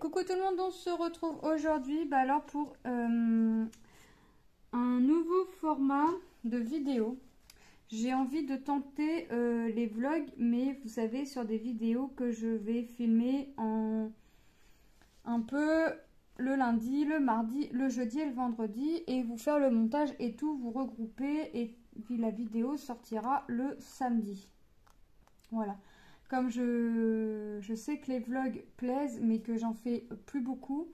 Coucou tout le monde, on se retrouve aujourd'hui alors pour un nouveau format de vidéo. J'ai envie de tenter les vlogs, mais vous savez, sur des vidéos que je vais filmer en un peu le lundi, le mardi, le jeudi et le vendredi, et vous faire le montage et tout, vous regrouper, et puis la vidéo sortira le samedi. Voilà. Comme je sais que les vlogs plaisent, mais que j'en fais plus beaucoup,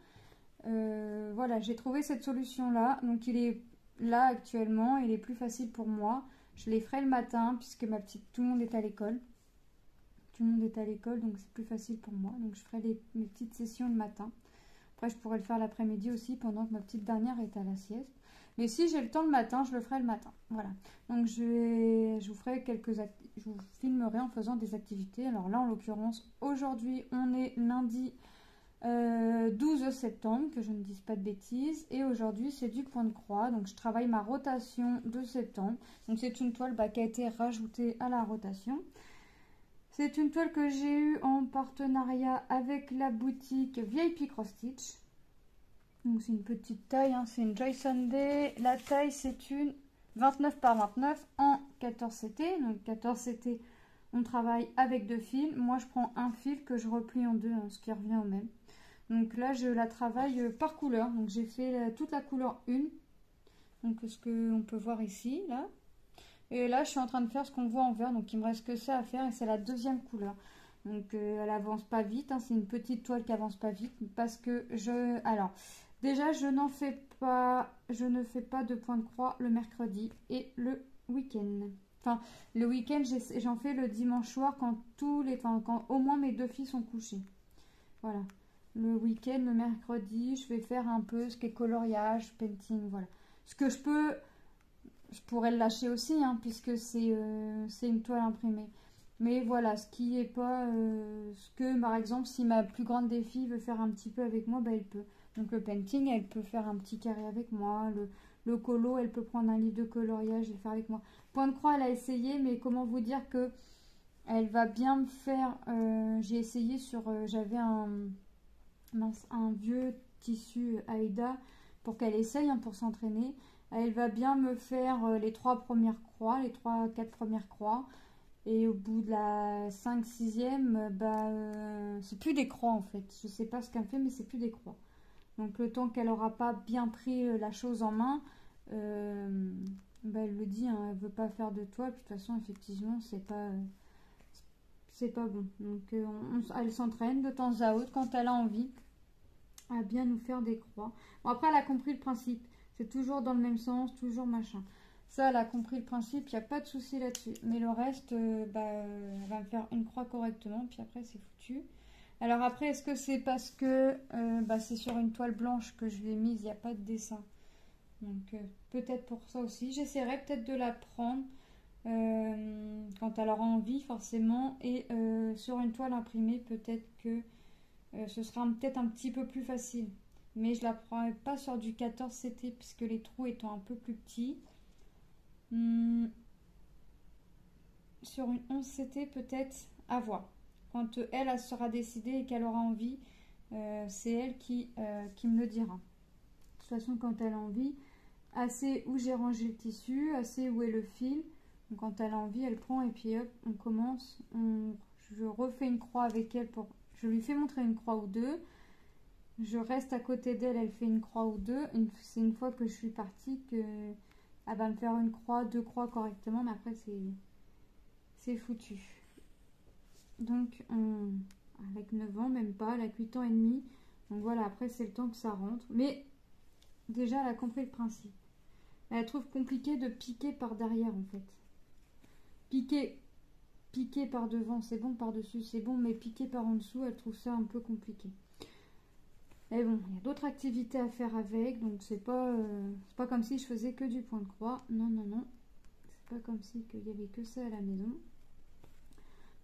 voilà, j'ai trouvé cette solution-là. Donc il est là actuellement, il est plus facile pour moi. Je les ferai le matin, puisque tout le monde est à l'école. Tout le monde est à l'école, donc c'est plus facile pour moi. Donc je ferai mes petites sessions le matin. Après, je pourrais le faire l'après-midi aussi, pendant que ma petite dernière est à la sieste. Mais si j'ai le temps le matin, je le ferai le matin. Voilà. Donc je vous ferai je vous filmerai en faisant des activités. Alors là, en l'occurrence, aujourd'hui, on est lundi 12 septembre, que je ne dise pas de bêtises. Et aujourd'hui, c'est du point de croix. Donc je travaille ma rotation de septembre. Donc c'est une toile qui a été rajoutée à la rotation. C'est une toile que j'ai eue en partenariat avec la boutique VIP Cross Stitch. Donc c'est une petite taille, hein, c'est une Joy Sunday. La taille c'est une 29 par 29 en 14 CT. Donc 14 CT, on travaille avec 2 fils. Moi je prends un fil que je replie en 2, hein, ce qui revient au même. Donc là je la travaille par couleur. Donc j'ai fait toute la couleur 1. Donc ce qu'on peut voir ici, là. Et là, je suis en train de faire ce qu'on voit en vert. Donc, il me reste que ça à faire. Et c'est la deuxième couleur. Donc, elle avance pas vite. Hein, c'est une petite toile qui avance pas vite. Parce que Alors, déjà, je ne fais pas de point de croix le mercredi et le week-end. Enfin, le week-end, j'en fais le dimanche soir quand quand au moins mes 2 filles sont couchées. Voilà. Le week-end, le mercredi, je vais faire un peu ce qui est coloriage, painting, voilà. Ce que je pourrais le lâcher aussi, hein, puisque c'est une toile imprimée. Mais voilà, ce qui est pas... ce que, par exemple, si ma plus grande des filles veut faire un petit peu avec moi, elle peut. Donc le painting, elle peut faire un petit carré avec moi. Le colo, elle peut prendre un livre de coloriage et le faire avec moi. Point de croix, elle a essayé, mais comment vous dire que elle va bien me faire... j'ai essayé sur... j'avais un vieux tissu Aïda pour qu'elle essaye, hein, pour s'entraîner. Elle va bien me faire les 3 premières croix, les 3-4 premières croix. Et au bout de la 5-6e, c'est plus des croix en fait. Je sais pas ce qu'elle fait, mais c'est plus des croix. Donc le temps qu'elle aura pas bien pris la chose en main, elle le dit, hein, elle veut pas faire de toile. Puis de toute façon, effectivement, c'est pas bon. Donc elle s'entraîne de temps à autre quand elle a envie à bien nous faire des croix. Bon, après, elle a compris le principe. C'est toujours dans le même sens, toujours machin. Ça, elle a compris le principe, il n'y a pas de souci là-dessus. Mais le reste, elle va me faire une croix correctement, puis après, c'est foutu. Alors après, est-ce que c'est parce que c'est sur une toile blanche que je l'ai mise, il n'y a pas de dessin. Donc, peut-être pour ça aussi. J'essaierai peut-être de la prendre quand elle aura envie, forcément. Et sur une toile imprimée, peut-être que ce sera peut-être un petit peu plus facile. Mais je la prendrai pas sur du 14 CT puisque les trous étant un peu plus petits. Sur une 11 CT peut-être, à voir. Quand elle sera décidée et qu'elle aura envie, c'est elle qui me le dira. De toute façon, quand elle a envie, assez où j'ai rangé le tissu, assez où est le fil. Donc, quand elle a envie, elle prend et puis hop, on commence. Je refais une croix avec elle je lui fais montrer une croix ou deux. Je reste à côté d'elle, elle fait une croix ou deux. C'est une fois que je suis partie qu'elle va me faire une croix, 2 croix correctement, mais après c'est foutu. Donc avec 9 ans, même pas, elle a 8 ans et demi. Donc voilà, après c'est le temps que ça rentre. Mais déjà elle a compris le principe. Elle trouve compliqué de piquer par derrière en fait. Piquer par devant, c'est bon, par-dessus, c'est bon, mais piquer par en dessous, elle trouve ça un peu compliqué. Mais bon, il y a d'autres activités à faire avec, donc c'est pas comme si je faisais que du point de croix. Non, non, non. C'est pas comme si il y avait que ça à la maison.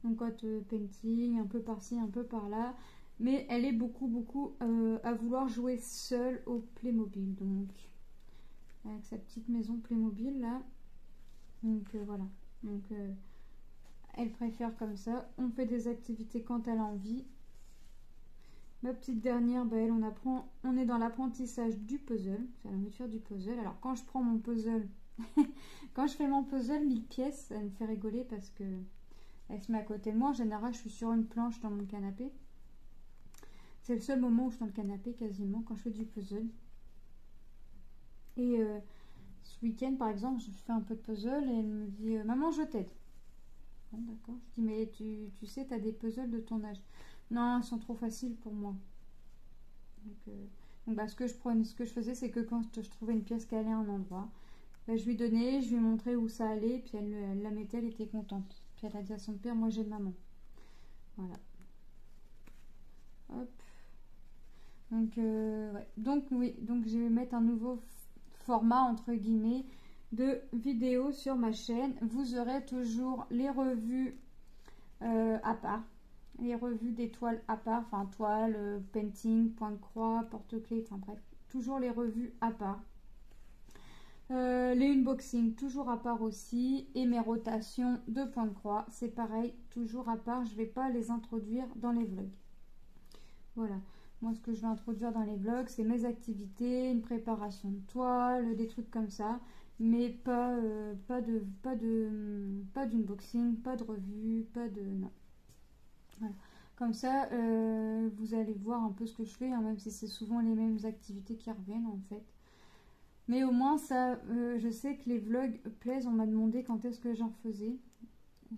Donc quand painting, un peu par-ci, un peu par-là. Mais elle est beaucoup à vouloir jouer seule au Playmobil. Donc, avec sa petite maison Playmobil là. Donc voilà. Donc elle préfère comme ça. On fait des activités quand elle a envie. Ma petite dernière, bah, elle, on est dans l'apprentissage du puzzle. Elle veut faire du puzzle. Alors quand je prends mon puzzle, quand je fais mon puzzle 1000 pièces, elle me fait rigoler parce que elle se met à côté de moi. En général, je suis sur une planche dans mon canapé. C'est le seul moment où je suis dans le canapé quasiment quand je fais du puzzle. Et ce week-end, par exemple, je fais un peu de puzzle et elle me dit Maman, je t'aide. Bon, d'accord. Je dis mais tu sais, tu as des puzzles de ton âge. Non, ils sont trop faciles pour moi. Donc bah, ce que je faisais, c'est que quand je trouvais une pièce qui allait à un endroit, bah, je lui donnais, je lui montrais où ça allait, puis elle la mettait, elle était contente. Puis elle a dit à son père, moi j'ai maman. Voilà. Hop. Donc, ouais. Donc oui, donc je vais mettre un nouveau format entre guillemets de vidéo sur ma chaîne. Vous aurez toujours les revues à part, les revues des toiles à part, enfin toile, painting, point de croix, porte-clés, enfin bref, toujours les revues à part. Les unboxings toujours à part aussi, et mes rotations de point de croix, c'est pareil, toujours à part. Je vais pas les introduire dans les vlogs. Voilà. Moi, ce que je vais introduire dans les vlogs, c'est mes activités, une préparation de toile, des trucs comme ça, mais pas d'unboxing, pas de revue, pas de... Non. Voilà. Comme ça, vous allez voir un peu ce que je fais, hein, même si c'est souvent les mêmes activités qui reviennent en fait. Mais au moins, ça, je sais que les vlogs plaisent. On m'a demandé quand est-ce que j'en faisais.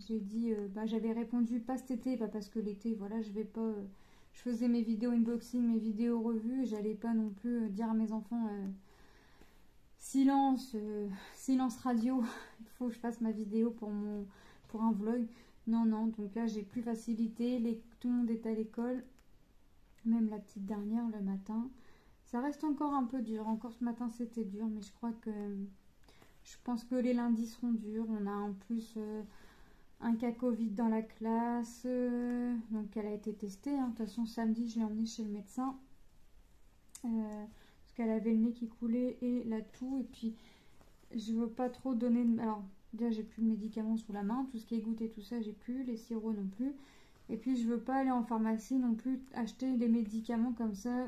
J'ai dit, j'avais répondu pas cet été, parce que l'été, voilà, je vais pas... je faisais mes vidéos unboxing, mes vidéos revues, et j'allais pas non plus dire à mes enfants silence, silence radio, il faut que je fasse ma vidéo pour un vlog. Non, non, donc là j'ai plus facilité, tout le monde est à l'école, même la petite dernière le matin. Ça reste encore un peu dur, encore ce matin c'était dur, mais je pense que les lundis seront durs. On a en plus un cas Covid dans la classe, donc elle a été testée, hein. De toute façon samedi je l'ai emmenée chez le médecin parce qu'elle avait le nez qui coulait et la toux, et puis je veux pas trop donner alors déjà j'ai plus de médicaments sous la main, tout ce qui est goutte et tout ça j'ai plus, les sirops non plus, et puis je veux pas aller en pharmacie non plus acheter des médicaments comme ça,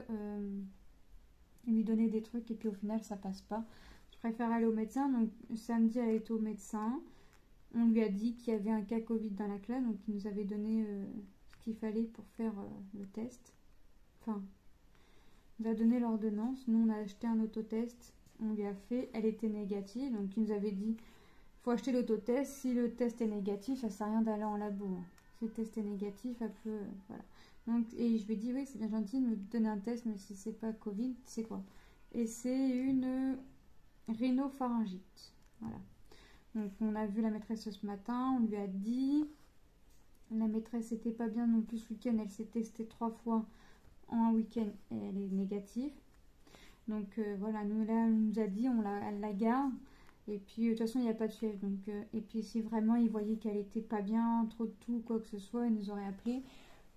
lui donner des trucs et puis au final ça passe pas. Je préfère aller au médecin. Donc samedi elle a été au médecin. On lui a dit qu'il y avait un cas Covid dans la classe, donc il nous avait donné ce qu'il fallait pour faire le test. Enfin, il nous a donné l'ordonnance. Nous, on a acheté un autotest. On lui a fait. Elle était négative, donc il nous avait dit faut acheter l'autotest. Si le test est négatif, ça sert à rien d'aller en labo. Si le test est négatif, elle peut. Voilà. Donc, et je lui ai dit oui, c'est bien gentil de me donner un test, mais si c'est pas Covid, c'est quoi? Et c'est une rhinopharyngite. Voilà. Donc on a vu la maîtresse ce matin, on lui a dit, la maîtresse était pas bien non plus ce week-end, elle s'est testée 3 fois en un week-end et elle est négative. Donc voilà, nous là elle nous a dit, elle la garde, et puis de toute façon il n'y a pas de fièvre. Donc, et puis si vraiment il voyait qu'elle était pas bien, trop de tout, quoi que ce soit, il nous aurait appelé.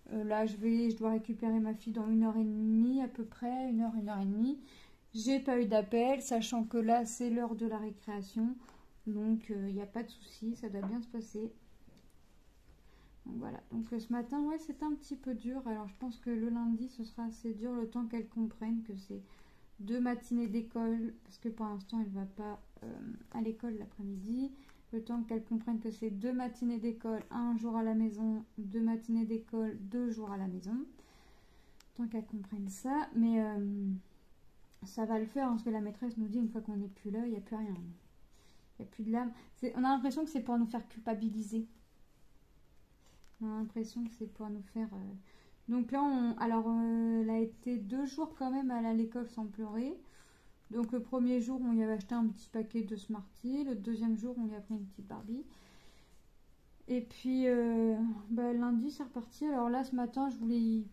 Là je dois récupérer ma fille dans 1h30 à peu près, 1h et demie. J'ai pas eu d'appel, sachant que là c'est l'heure de la récréation. Donc il n'y a pas de souci, ça doit bien se passer. Donc voilà, donc ce matin, ouais, c'était un petit peu dur. Alors je pense que le lundi, ce sera assez dur, le temps qu'elle comprenne que c'est 2 matinées d'école, parce que pour l'instant, elle ne va pas à l'école l'après-midi. Le temps qu'elle comprenne que c'est 2 matinées d'école, 1 jour à la maison, 2 matinées d'école, 2 jours à la maison. Tant qu'elle comprenne ça, mais ça va le faire, hein, parce que la maîtresse nous dit, une fois qu'on n'est plus là, il n'y a plus rien. Il n'y a plus de l'âme. On a l'impression que c'est pour nous faire culpabiliser. On a l'impression que c'est pour nous faire... Donc là, elle a été 2 jours quand même à l'école sans pleurer. Donc le premier jour, on lui avait acheté un petit paquet de Smarties. Le deuxième jour, on lui a pris une petite Barbie. Et puis, lundi, c'est reparti. Alors là, ce matin,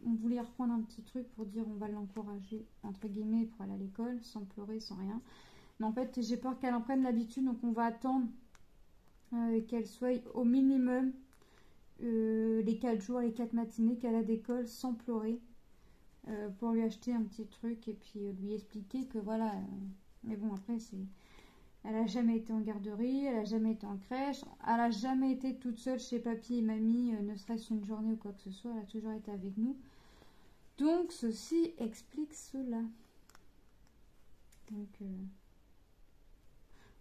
on voulait reprendre un petit truc pour dire on va l'encourager, entre guillemets, pour aller à l'école, sans pleurer, sans rien. Mais en fait, j'ai peur qu'elle en prenne l'habitude, donc on va attendre qu'elle soit au minimum les 4 jours, les 4 matinées qu'elle a d'école sans pleurer, pour lui acheter un petit truc et puis lui expliquer que voilà. Mais bon, après, elle a jamais été en garderie, elle a jamais été en crèche, elle a jamais été toute seule chez papy et mamie, ne serait-ce une journée ou quoi que ce soit, elle a toujours été avec nous. Donc, ceci explique cela. Donc,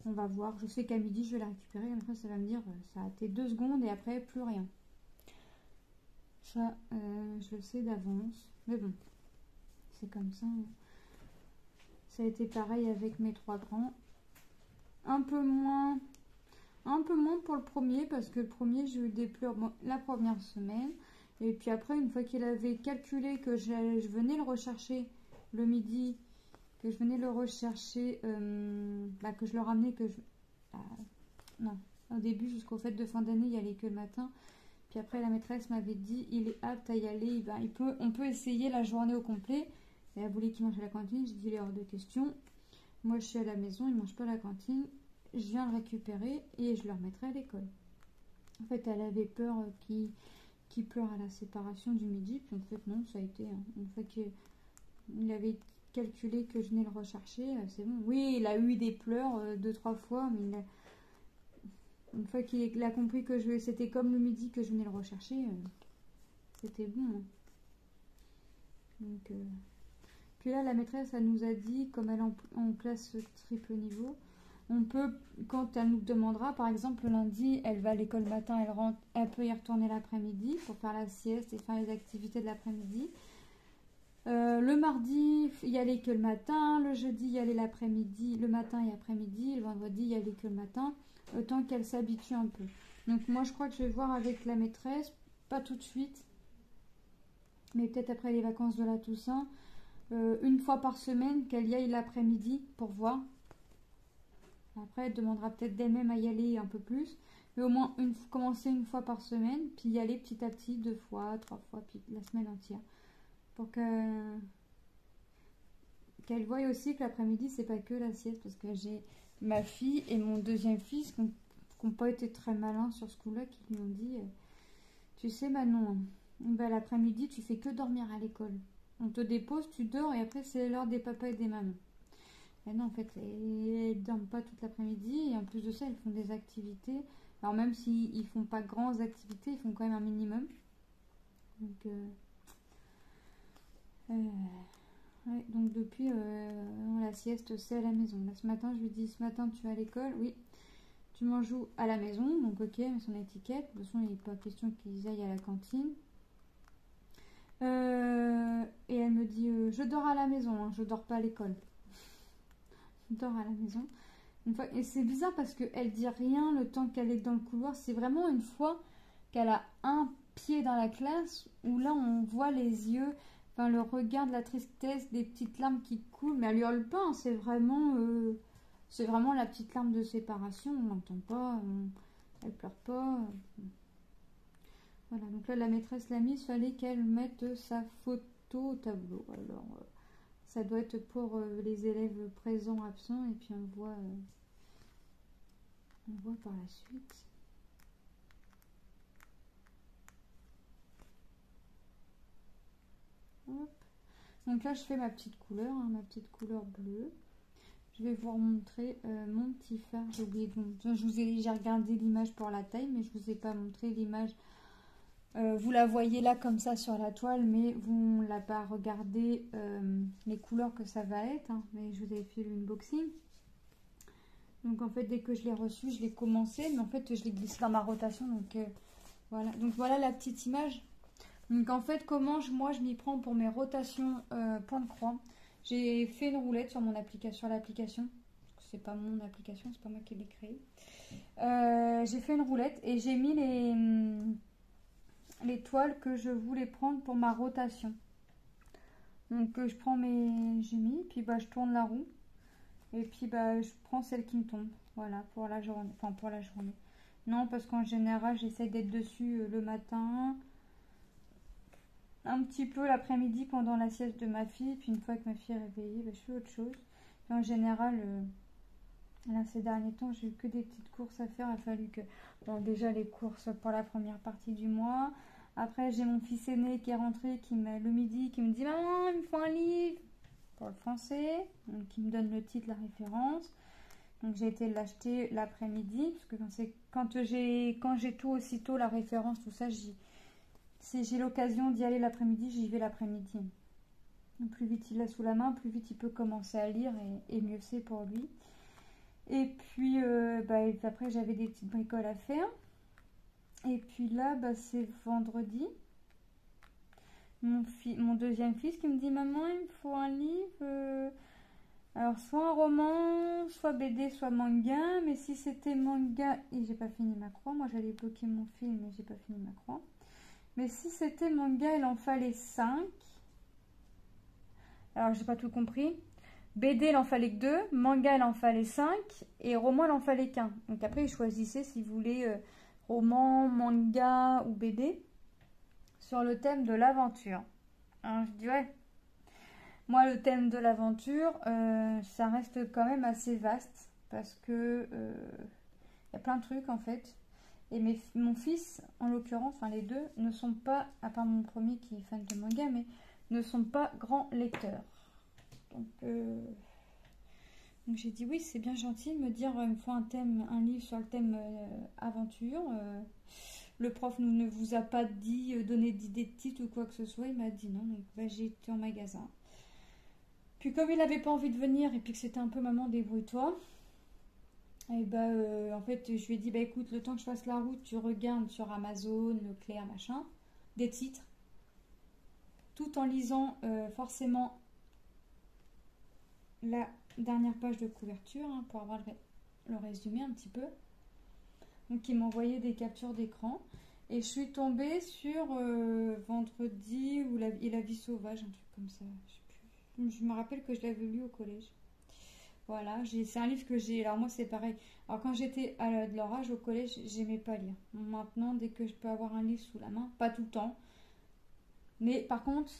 on va voir. Je sais qu'à midi, je vais la récupérer. Après, ça va me dire, ça a été 2 secondes et après, plus rien. Ça, je le sais d'avance. Mais bon, c'est comme ça. Ça a été pareil avec mes 3 grands. Un peu moins pour le premier, parce que le premier, j'ai eu des pleurs la première semaine. Et puis après, une fois qu'il avait calculé que je venais le rechercher le midi, que je venais le rechercher, que je le ramenais, non, au début, jusqu'aux fêtes de fin d'année, il y allait que le matin. Puis après, la maîtresse m'avait dit, il est apte à y aller, on peut essayer la journée au complet. Et elle voulait qu'il mange à la cantine. J'ai dit, il est hors de question. Moi, je suis à la maison, il ne mange pas à la cantine. Je viens le récupérer et je le remettrai à l'école. En fait, elle avait peur qu'il pleure à la séparation du midi. Puis en fait, non, ça a été. Une fois qu'il avait calculé que je venais le rechercher, c'est bon. Oui, il a eu des pleurs 2-3 fois, mais une fois qu'il a compris que c'était comme le midi que je venais le rechercher, c'était bon. Hein. Donc, puis là, la maîtresse, elle nous a dit, comme elle est en classe triple niveau, on peut, quand elle nous demandera, par exemple, le lundi, elle va à l'école le matin, elle rentre, elle peut y retourner l'après-midi pour faire la sieste et faire les activités de l'après-midi. Le mardi, y aller que le matin. Le jeudi, y aller l'après-midi, le matin et après-midi. Le vendredi, y aller que le matin. Tant qu'elle s'habitue un peu. Donc moi, je crois que je vais voir avec la maîtresse, pas tout de suite, mais peut-être après les vacances de la Toussaint, une fois par semaine, qu'elle y aille l'après-midi pour voir. Après, elle demandera peut-être d'elle-même à y aller un peu plus. Mais au moins, commencer une fois par semaine, puis y aller petit à petit, 2 fois, 3 fois, puis la semaine entière. Pour qu'elle voie aussi que l'après-midi, c'est pas que la sieste. Parce que j'ai ma fille et mon deuxième fils qui n'ont pas été très malins sur ce coup-là, qui lui ont dit tu sais, Manon, l'après-midi, tu fais que dormir à l'école. On te dépose, tu dors, et après, c'est l'heure des papas et des mamans. Et non, en fait, elles ne dorment pas toute l'après-midi, et en plus de ça, elles font des activités. Alors, même s'ils ne font pas grandes activités, ils font quand même un minimum. Donc, ouais, donc depuis, la sieste, c'est à la maison. Là, ce matin, je lui dis, ce matin, tu es à l'école? Oui. Tu manges où? À la maison. Donc, ok, mais son étiquette. De toute façon, il n'est pas question qu'ils aillent à la cantine. Et elle me dit, je dors à la maison, hein, je dors pas à l'école. Je dors à la maison. Et c'est bizarre parce qu'elle dit rien le temps qu'elle est dans le couloir. C'est vraiment une fois qu'elle a un pied dans la classe où là on voit les yeux, enfin le regard de la tristesse, des petites larmes qui coulent, mais elle hurle pas, hein, c'est vraiment la petite larme de séparation, on l'entend pas, elle pleure pas. Voilà, donc là la maîtresse l'a mise, fallait qu'elle mette sa photo au tableau. Alors ça doit être pour les élèves présents, absents, et puis on voit par la suite. Hop. Donc là je fais ma petite couleur, hein, ma petite couleur bleue. Je vais vous remontrer mon petit phare. J'ai oublié de j'ai regardé l'image pour la taille, mais je vous ai pas montré l'image. Vous la voyez là comme ça sur la toile, mais vous ne l'avez pas regardé les couleurs que ça va être, hein, mais je vous ai fait l'unboxing. Donc en fait, dès que je l'ai reçu, je l'ai commencé, mais en fait, je l'ai glissé dans ma rotation. Donc voilà. Donc voilà la petite image. Donc en fait, comment moi je m'y prends pour mes rotations point de croix. J'ai fait une roulette sur mon application, l'application. C'est pas mon application, c'est pas moi qui l'ai créée. J'ai fait une roulette et j'ai mis les toiles que je voulais prendre pour ma rotation. Donc je prends j'ai mis, puis je tourne la roue. Et puis je prends celle qui me tombe. Voilà, pour la journée. Enfin pour la journée. Non, parce qu'en général, j'essaie d'être dessus le matin. Un petit peu l'après-midi pendant la sieste de ma fille. Puis une fois que ma fille est réveillée, je fais autre chose. Et en général, là ces derniers temps, j'ai eu que des petites courses à faire. Il a fallu que... Bon, déjà les courses pour la première partie du mois. Après, j'ai mon fils aîné qui est rentré le midi, qui me dit « Maman, il me faut un livre !» pour le français, donc qui me donne le titre, la référence. Donc j'ai été l'acheter l'après-midi, parce que quand j'ai tout aussitôt, la référence, tout ça, si j'ai l'occasion d'y aller l'après-midi, j'y vais l'après-midi. Plus vite il l'a sous la main, plus vite il peut commencer à lire et mieux c'est pour lui. Et puis après j'avais des petites bricoles à faire. Et puis là c'est vendredi. Mon deuxième fils qui me dit maman il me faut un livre. Alors soit un roman, soit BD, soit manga. Mais si c'était manga, et j'ai pas fini ma croix. Moi j'allais bloquer mon film mais j'ai pas fini ma croix. Mais si c'était manga, il en fallait 5. Alors j'ai pas tout compris. BD, il en fallait que 2. Manga, il en fallait 5. Et roman, il en fallait qu'un. Donc après, il choisissait s'il voulait roman, manga ou BD sur le thème de l'aventure. Alors je dis ouais. Moi, le thème de l'aventure, ça reste quand même assez vaste. Parce que y a plein de trucs en fait. Et mon fils, en l'occurrence, enfin les deux, ne sont pas, à part mon premier qui est fan de manga, mais ne sont pas grands lecteurs. Donc j'ai dit oui, c'est bien gentil de me dire il me faut un livre sur le thème aventure. Le prof ne vous a pas dit donner d'idées de titre ou quoi que ce soit, il m'a dit non, donc j'ai été en magasin. Puis comme il n'avait pas envie de venir et puis que c'était un peu maman débrouille-toi, et en fait je lui ai dit écoute, le temps que je fasse la route, tu regardes sur Amazon, Leclerc, machin, des titres, tout en lisant forcément la dernière page de couverture pour avoir le résumé un petit peu. Donc il m'envoyait des captures d'écran et je suis tombée sur vendredi ou la vie sauvage, un truc comme ça. Je me rappelle que je l'avais lu au collège. Voilà, c'est un livre que j'ai. Alors moi c'est pareil. Alors quand j'étais de leur âge au collège, j'aimais pas lire. Maintenant, dès que je peux avoir un livre sous la main, pas tout le temps. Mais par contre,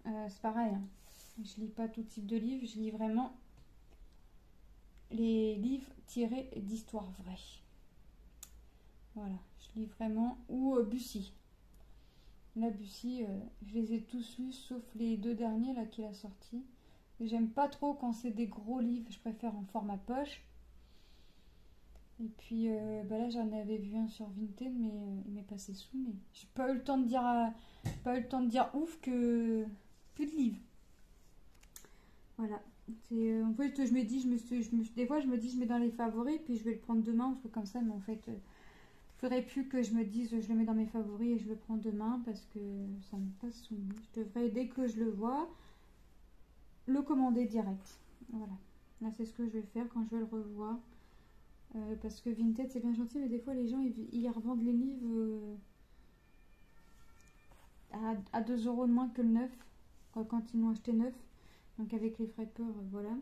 c'est pareil. Hein. Je lis pas tout type de livres, je lis vraiment les livres tirés d'histoires vraies. Voilà, je lis vraiment. Ou Bussy. Là, Bussy, je les ai tous lus sauf les 2 derniers là qu'il a sortis. J'aime pas trop quand c'est des gros livres, je préfère en format poche. Et puis là j'en avais vu un sur Vinted mais il m'est passé sous, mais j'ai pas eu le temps de dire ouf que plus de livres. Voilà. En fait je me dis, des fois je me dis je mets dans les favoris puis je vais le prendre demain, un truc comme ça, mais en fait faudrait plus que je me dise je le mets dans mes favoris et je le prends demain parce que ça me passe sous le nez. Je devrais, dès que je le vois, le commander direct. Voilà. Là c'est ce que je vais faire quand je vais le revoir. Parce que Vinted c'est bien gentil, mais des fois les gens ils revendent les livres à 2 € de moins que le neuf quand ils l'ont acheté neuf. Donc avec les frais de port, voilà.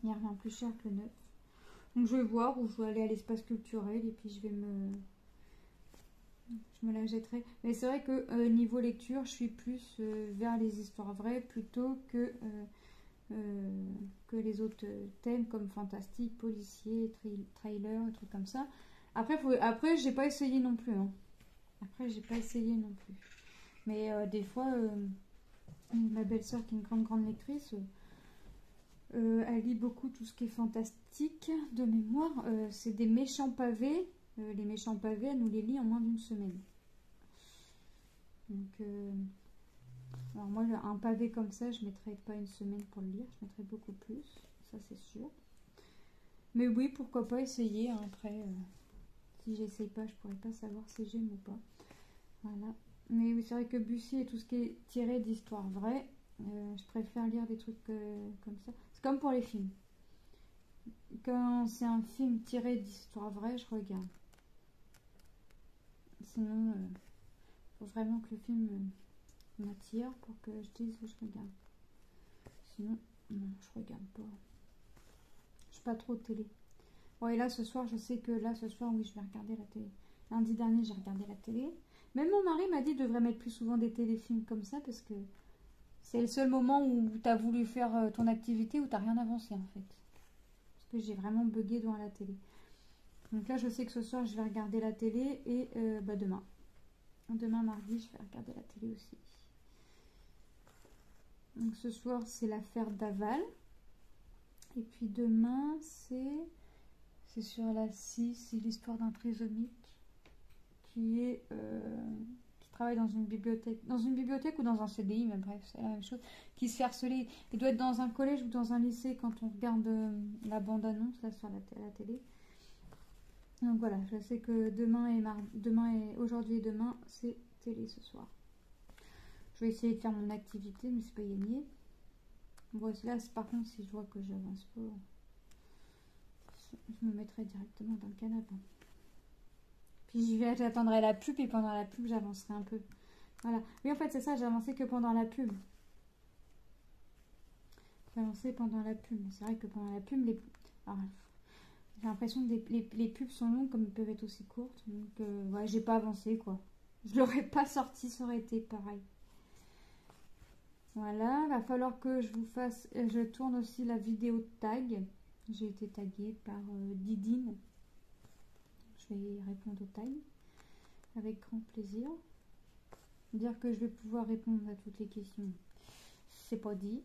Il revend plus cher que le neuf. Donc je vais voir, ou je vais aller à l'espace culturel et puis je me la jetterai. Mais c'est vrai que niveau lecture, je suis plus vers les histoires vraies plutôt que les autres thèmes comme fantastique, policier, trailer, des trucs comme ça. Après j'ai pas essayé non plus. Hein. Mais des fois, ma belle-sœur qui est une grande lectrice, elle lit beaucoup tout ce qui est fantastique de mémoire. C'est des méchants pavés. Les méchants pavés, elle nous les lit en moins d'une semaine. Donc, alors moi, un pavé comme ça, je ne mettrais pas une semaine pour le lire. Je mettrais beaucoup plus, ça c'est sûr. Mais oui, pourquoi pas essayer. Hein. Après, si j'essaye pas, je pourrais pas savoir si j'aime ou pas. Voilà. Mais oui, c'est vrai que Bussy et tout ce qui est tiré d'histoires vraies, je préfère lire des trucs comme ça. C'est comme pour les films. Quand c'est un film tiré d'histoires vraies, je regarde. Sinon, faut vraiment que le film m'attire pour que je dise je regarde. Sinon, non, je regarde pas. Je suis pas trop télé. Bon, et là, ce soir, je sais que là, ce soir, oui, je vais regarder la télé. Lundi dernier, j'ai regardé la télé. Même mon mari m'a dit de devrait mettre plus souvent des téléfilms comme ça parce que c'est le seul moment où tu as voulu faire ton activité où tu n'as rien avancé en fait. Parce que j'ai vraiment bugué devant la télé. Donc là, je sais que ce soir, je vais regarder la télé et demain. Demain, mardi, je vais regarder la télé aussi. Donc ce soir, c'est l'affaire Daval. Et puis demain, c'est sur la 6, c'est l'histoire d'un trisomique qui travaille dans une bibliothèque ou dans un CDI, mais bref, c'est la même chose, qui se fait harceler. Il doit être dans un collège ou dans un lycée quand on regarde la bande-annonce là sur la télé. Donc voilà, je sais que aujourd'hui et demain, c'est télé ce soir. Je vais essayer de faire mon activité, mais c'est pas gagné. Bon, là, par contre, si je vois que j'avance pas, je me mettrai directement dans le canapé. Puis j'attendrai la pub et pendant la pub, j'avancerai un peu. Voilà. Oui, en fait, c'est ça, j'ai avancé que pendant la pub. J'ai avancé pendant la pub. C'est vrai que pendant la pub, j'ai l'impression que les pubs sont longues comme elles peuvent être aussi courtes. Donc, ouais, j'ai pas avancé, quoi. Je l'aurais pas sorti, ça aurait été pareil. Voilà, va falloir que je vous fasse... Je tourne aussi la vidéo tag. J'ai été taguée par Didine. Je vais répondre au tag avec grand plaisir. Dire que je vais pouvoir répondre à toutes les questions, c'est pas dit.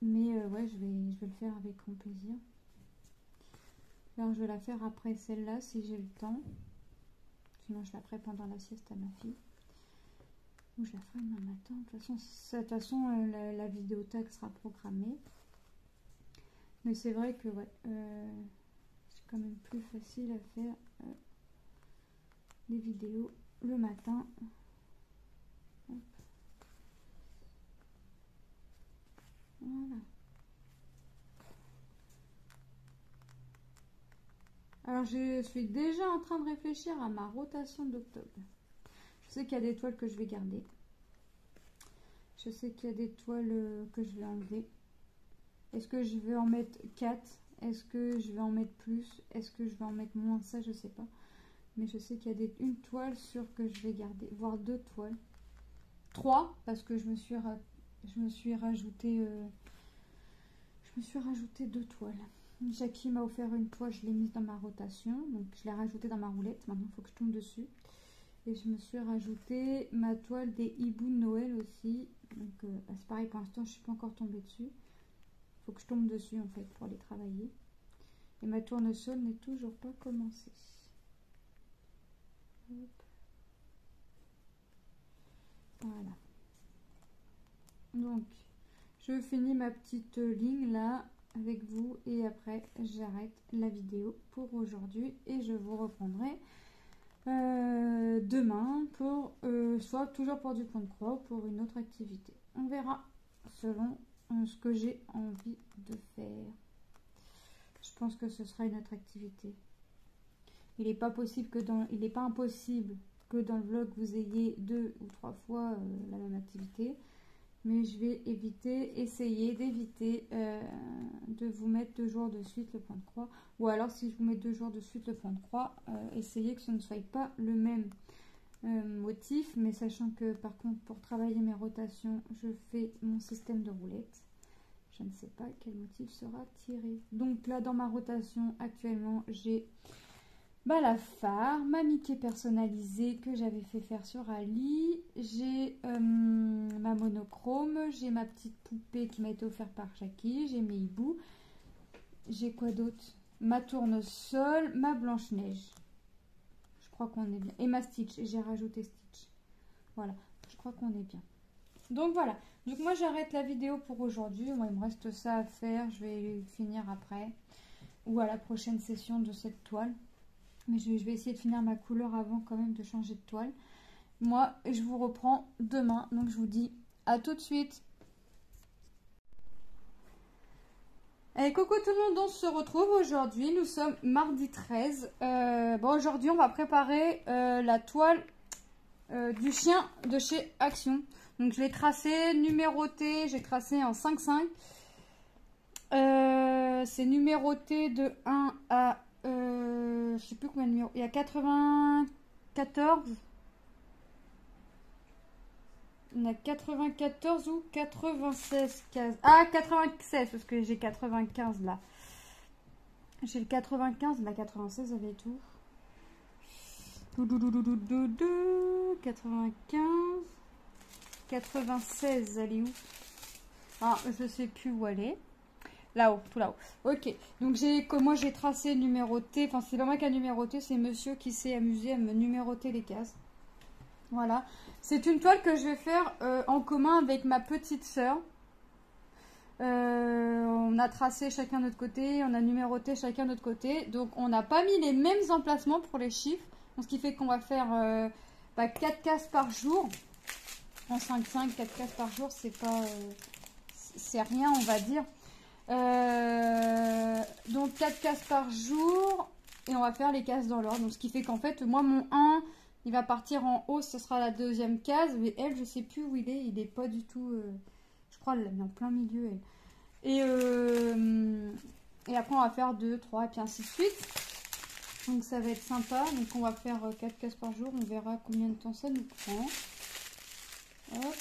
Mais ouais, je vais le faire avec grand plaisir. Alors je vais la faire après celle-là si j'ai le temps. Sinon je la ferai pendant la sieste à ma fille. Ou je la ferai demain matin. De toute façon, la vidéo tag sera programmée. Mais c'est vrai que ouais, c'est quand même plus facile à faire des vidéos le matin. Hop. Voilà. Alors je suis déjà en train de réfléchir à ma rotation d'octobre. Je sais qu'il y a des toiles que je vais garder. Je sais qu'il y a des toiles que je vais enlever. Est-ce que je vais en mettre 4? Est-ce que je vais en mettre plus? Est-ce que je vais en mettre moins? Ça, je sais pas. Mais je sais qu'il y a une toile sûre que je vais garder. Voire 2 toiles. 3, parce que je me suis rajouté 2 toiles. Jackie m'a offert une toile, je l'ai mise dans ma rotation. Donc, je l'ai rajoutée dans ma roulette. Maintenant, il faut que je tombe dessus. Et je me suis rajouté ma toile des hiboux de Noël aussi. Donc c'est pareil, pour l'instant je ne suis pas encore tombée dessus. Il faut que je tombe dessus en fait pour les travailler. Et ma tournesol n'est toujours pas commencée. Hop. Voilà. Donc je finis ma petite ligne là avec vous. Et après j'arrête la vidéo pour aujourd'hui. Et je vous reprendrai demain pour soit toujours pour du point de croix ou pour une autre activité. On verra selon ce que j'ai envie de faire. Je pense que ce sera une autre activité. Il n'est pas impossible que dans le vlog vous ayez 2 ou 3 fois la même activité. Mais je vais essayer d'éviter de vous mettre 2 jours de suite le point de croix. Ou alors si je vous mets 2 jours de suite le point de croix, essayez que ce ne soit pas le même motif. Mais sachant que par contre pour travailler mes rotations, je fais mon système de roulette. Je ne sais pas quel motif sera tiré. Donc là dans ma rotation actuellement, j'ai la phare, ma Mickey personnalisée que j'avais fait faire sur Ali, j'ai ma monochrome, j'ai ma petite poupée qui m'a été offerte par Jackie, j'ai mes hiboux, j'ai quoi d'autre? Ma tournesol, ma Blanche-Neige. Je crois qu'on est bien. Et ma Stitch, j'ai rajouté Stitch. Voilà, je crois qu'on est bien. Donc voilà, donc moi j'arrête la vidéo pour aujourd'hui. Moi il me reste ça à faire, je vais finir après. Ou à la prochaine session de cette toile. Mais je vais essayer de finir ma couleur avant quand même de changer de toile. Moi, je vous reprends demain. Donc, je vous dis à tout de suite. Allez, coucou tout le monde, on se retrouve aujourd'hui. Nous sommes mardi 13. Aujourd'hui, on va préparer la toile du chien de chez Action. Donc, je l'ai tracé, numéroté. J'ai tracé en 5-5. C'est numéroté de 1 à... je sais plus combien de numéros. Il y a 94. On a 94 ou 96 cases. Ah, 96 parce que j'ai 95 là. J'ai le 95, la 96 avait tout. 95. 96, elle est où? Ah, je sais plus où elle est. Là-haut, tout là-haut. Ok, donc moi j'ai tracé numéroté. Enfin, c'est pas moi qui a numéroté, c'est monsieur qui s'est amusé à me numéroter les cases. Voilà. C'est une toile que je vais faire en commun avec ma petite sœur. On a tracé chacun de notre côté, on a numéroté chacun de notre côté. Donc on n'a pas mis les mêmes emplacements pour les chiffres. Donc, ce qui fait qu'on va faire 4 cases par jour. En 5-5, 4 cases par jour, c'est pas... c'est rien, on va dire. Donc 4 cases par jour. Et on va faire les cases dans l'ordre. Donc ce qui fait qu'en fait, moi mon 1, il va partir en haut, ce sera la deuxième case. Mais elle, je sais plus où il est. Il est pas du tout... je crois qu'elle l'a mis en plein milieu. Elle. Et après, on va faire 2, 3, et puis ainsi de suite. Donc ça va être sympa. Donc on va faire 4 cases par jour. On verra combien de temps ça nous prend. Hop.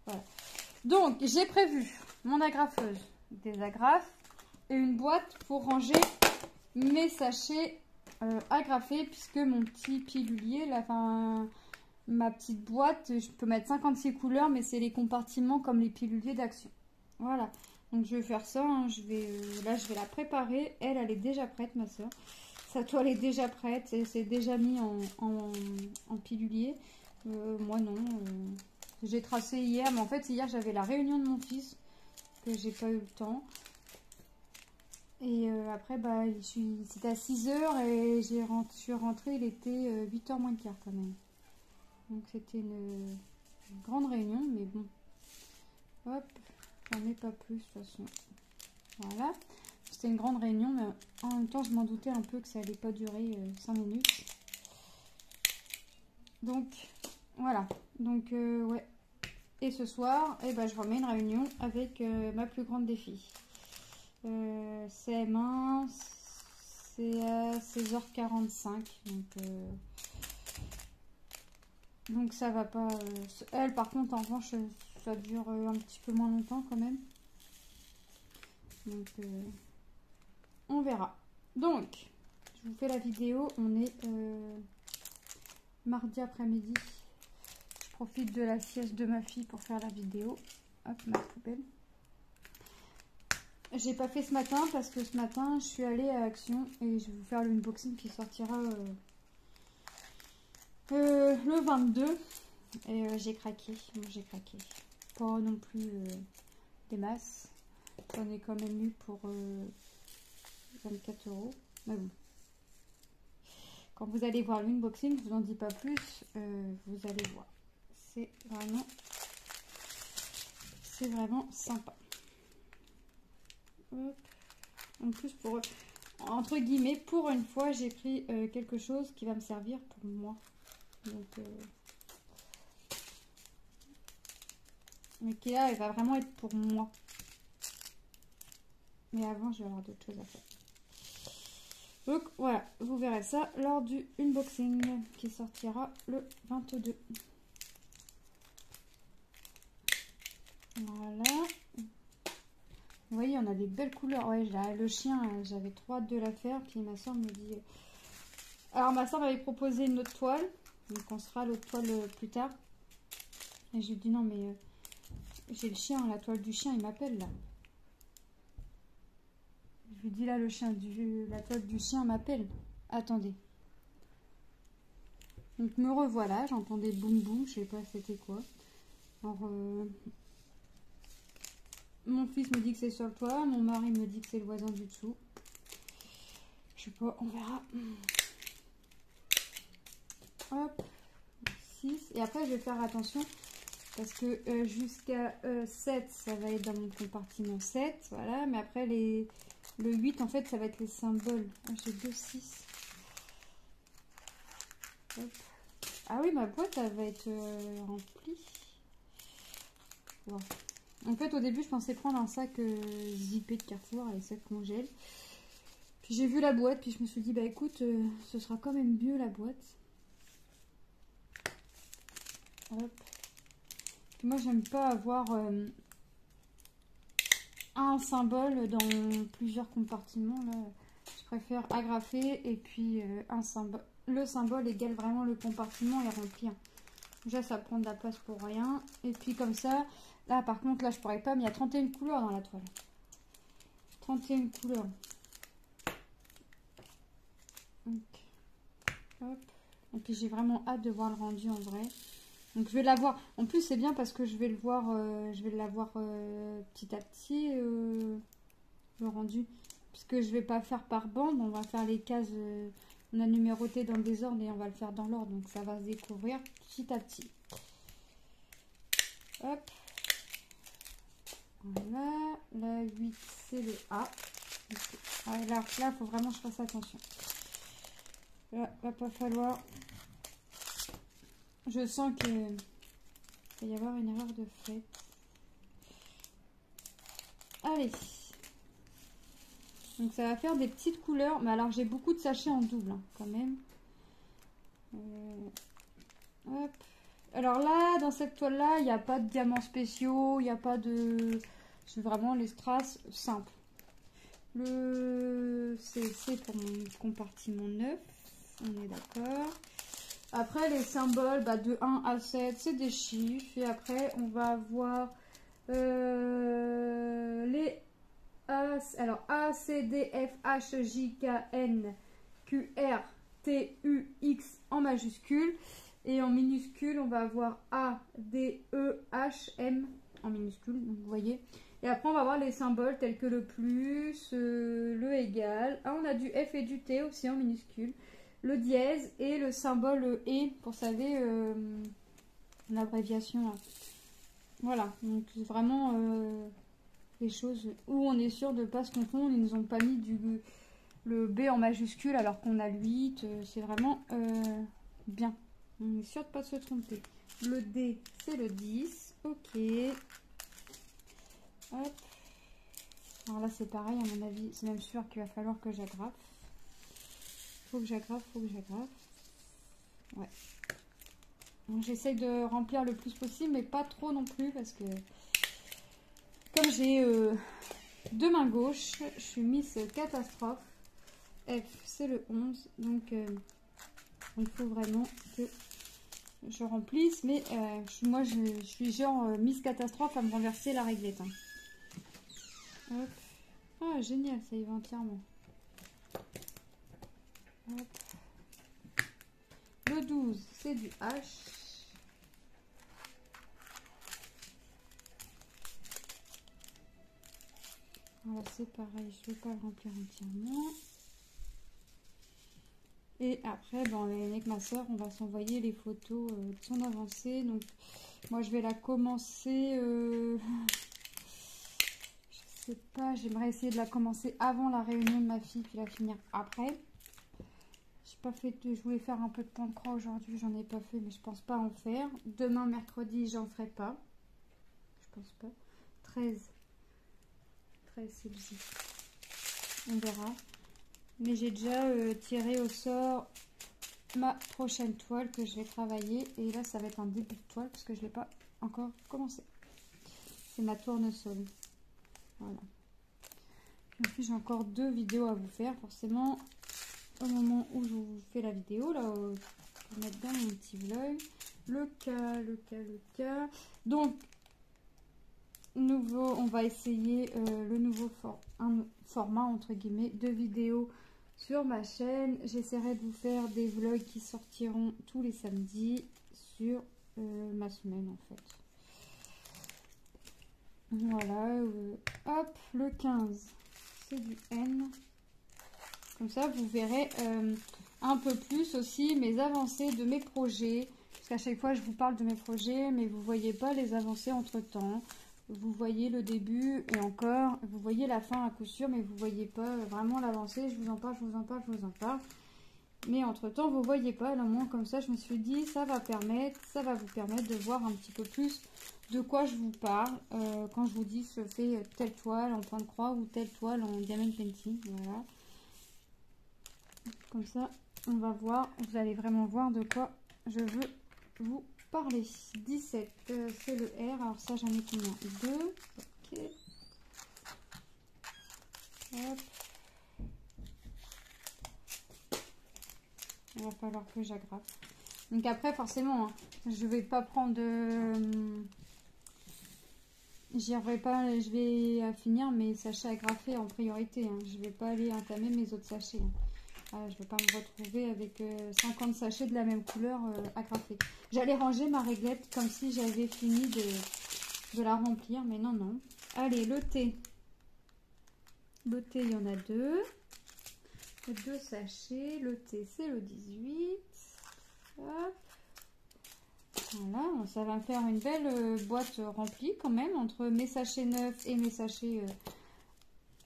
Voilà. Donc j'ai prévu mon agrafeuse, des agrafes et une boîte pour ranger mes sachets agrafés, puisque mon petit pilulier, là, enfin ma petite boîte, je peux mettre 56 couleurs, mais c'est les compartiments comme les piluliers d'Action. Voilà. Donc je vais faire ça, hein. Là je vais la préparer. Elle est déjà prête, ma soeur. Sa toile est déjà prête, c'est déjà mis en pilulier. Moi non. J'ai tracé hier, mais en fait hier j'avais la réunion de mon fils que j'ai pas eu le temps. Et après bah c'était à 6 h et je suis rentrée, il était 8 h moins le quart quand même. Donc c'était une grande réunion, mais bon. Hop, j'en ai pas plus de toute façon. Voilà. C'était une grande réunion, mais en même temps je m'en doutais un peu que ça allait pas durer 5 minutes. Donc voilà. Donc ouais. Et ce soir, eh ben, je remets une réunion avec ma plus grande des filles. CM1, c'est à 16h45. Donc ça va pas... elle, par contre, en revanche, ça dure un petit peu moins longtemps quand même. Donc on verra. Donc, je vous fais la vidéo. On est mardi après-midi. Je profite de la sieste de ma fille pour faire la vidéo. Hop, ma poubelle. J'ai pas fait ce matin parce que ce matin, je suis allée à Action et je vais vous faire l'unboxing qui sortira le 22. Et j'ai craqué. Bon, j'ai craqué. Pas non plus des masses. J'en ai quand même eu pour 24 €. Mais bon. Quand vous allez voir l'unboxing, je vous en dis pas plus. Vous allez voir. C'est vraiment sympa. Hop. En plus, entre guillemets, pour une fois, j'ai pris quelque chose qui va me servir pour moi. Donc, mais qui là, elle va vraiment être pour moi. Mais avant, je vais avoir d'autres choses à faire. Donc voilà, vous verrez ça lors du unboxing qui sortira le 22. Voilà. Vous voyez, on a des belles couleurs. Ouais, le chien, j'avais trop hâte de la faire. Puis ma soeur me dit... Alors ma soeur m'avait proposé une autre toile. Donc on sera l'autre toile plus tard. Et je lui dis non mais... j'ai le chien, la toile du chien, il m'appelle là. Je lui dis là, la toile du chien m'appelle. Attendez. Donc me revoilà, j'entendais boum boum, je sais pas c'était quoi. Alors... mon fils me dit que c'est sur le toit, mon mari me dit que c'est le voisin du dessous. Je sais pas, on verra. Hop, 6. Et après, je vais faire attention parce que jusqu'à 7, ça va être dans mon compartiment 7. Voilà, mais après, le 8, en fait, ça va être les symboles. J'ai 2, 6. Hop. Ah oui, ma boîte, elle va être remplie. Wow. En fait, au début, je pensais prendre un sac zippé de Carrefour, les sacs congèle. Puis j'ai vu la boîte, puis je me suis dit, bah écoute, ce sera quand même mieux la boîte. Hop. Puis moi, j'aime pas avoir un symbole dans plusieurs compartiments. Là. Je préfère agrafer et puis un symbole. Le symbole égale vraiment le compartiment et remplir. Déjà, ça prend de la place pour rien. Et puis comme ça... Là, par contre, là, je pourrais pas, mais il y a 31 couleurs dans la toile. 31 couleurs. Donc, hop. Et puis j'ai vraiment hâte de voir le rendu en vrai. Donc je vais l'avoir. En plus c'est bien parce que je vais le voir, l'avoir petit à petit le rendu. Puisque je vais pas faire par bande, on va faire les cases. On a numéroté dans le désordre et on va le faire dans l'ordre. Donc ça va se découvrir petit à petit. Hop. Voilà. La 8 c'est le A. Ah, là, il faut vraiment que je fasse attention. Là, va pas falloir. Je sens qu'il va y avoir une erreur de fait. Allez. Donc ça va faire des petites couleurs. Mais alors j'ai beaucoup de sachets en double hein, quand même. Hop. Alors là, dans cette toile-là, il n'y a pas de diamants spéciaux. Il n'y a pas de... C'est vraiment les strass simples. Le CC pour mon compartiment 9. On est d'accord. Après, les symboles bah, de 1 à 7, c'est des chiffres. Et après, on va avoir les A, alors A, C, D, F, H, J, K, N, Q, R, T, U, X en majuscule. Et en minuscule, on va avoir A, D, E, H, M en minuscule. Donc, vous voyez. Et après, on va voir les symboles tels que le plus, le égal. Ah, on a du F et du T aussi en minuscule. Le dièse et le symbole E pour savoir l'abréviation. Voilà, donc vraiment des choses où on est sûr de ne pas se confondre. Ils nous ont pas mis le B en majuscule alors qu'on a le 8. C'est vraiment bien. On est sûr de ne pas se tromper. Le D, c'est le 10. Ok. Hop. Alors là, c'est pareil, à mon avis. C'est même sûr qu'il va falloir que j'agrafe. Faut que j'agrafe. Ouais. J'essaye de remplir le plus possible, mais pas trop non plus, parce que comme j'ai deux mains gauches, je suis Miss Catastrophe. F, c'est le 11, donc il faut vraiment que je remplisse, mais moi je suis genre Miss Catastrophe à me renverser la réglette. Hein. Hop. Ah, génial, ça y va entièrement. Hop. Le 12, c'est du H. Voilà, c'est pareil, je ne vais pas le remplir entièrement. Et après, avec ma soeur, on va s'envoyer les photos de son avancée. Donc, moi, je vais la commencer. Je sais pas, j'aimerais essayer de la commencer avant la réunion de ma fille, puis la finir après. J'ai pas fait je voulais faire un peu de point de croix aujourd'hui, j'en ai pas fait, mais je pense pas en faire. Demain, mercredi, j'en ferai pas. Je pense pas. 13, c'est le 10. On verra. Mais j'ai déjà tiré au sort ma prochaine toile que je vais travailler. Et là, ça va être un début de toile parce que je ne l'ai pas encore commencé. C'est ma tournesol. Voilà. Puis j'ai encore 2 vidéos à vous faire. Forcément, au moment où je vous fais la vidéo, là, je vais mettre bien mon petit vlog. Le cas. Donc, on va essayer le nouveau format, entre guillemets, de vidéos sur ma chaîne. J'essaierai de vous faire des vlogs qui sortiront tous les samedis sur ma semaine en fait. Voilà, hop, le 15, c'est du N. Comme ça, vous verrez un peu plus aussi mes avancées de mes projets. Parce qu'à chaque fois, je vous parle de mes projets, mais vous ne voyez pas les avancées entre-temps. Vous voyez le début et encore, vous voyez la fin à coup sûr, mais vous ne voyez pas vraiment l'avancée. Je vous en parle. Mais entre-temps, vous ne voyez pas. Alors moi, comme ça, je me suis dit, ça va vous permettre de voir un petit peu plus de quoi je vous parle. Quand je vous dis, je fais telle toile en point de croix ou telle toile en diamond painting. Voilà. Comme ça, on va voir. Vous allez vraiment voir de quoi je veux vous parler. 17, c'est le R. Alors ça, j'en ai combien? 2. Ok. Hop. Il va falloir que j'agrafe. Donc après, forcément, hein, je vais pas prendre de... je vais finir mes sachets agrafés en priorité. Hein. Je vais pas aller entamer mes autres sachets. Hein. Ah, je ne vais pas me retrouver avec 50 sachets de la même couleur agrafés. J'allais ranger ma réglette comme si j'avais fini de la remplir, mais non, non. Allez, le thé. Le thé, il y en a deux. 2 sachets. Le thé, c'est le 18. Hop. Voilà, ça va me faire une belle boîte remplie quand même, entre mes sachets neufs et mes sachets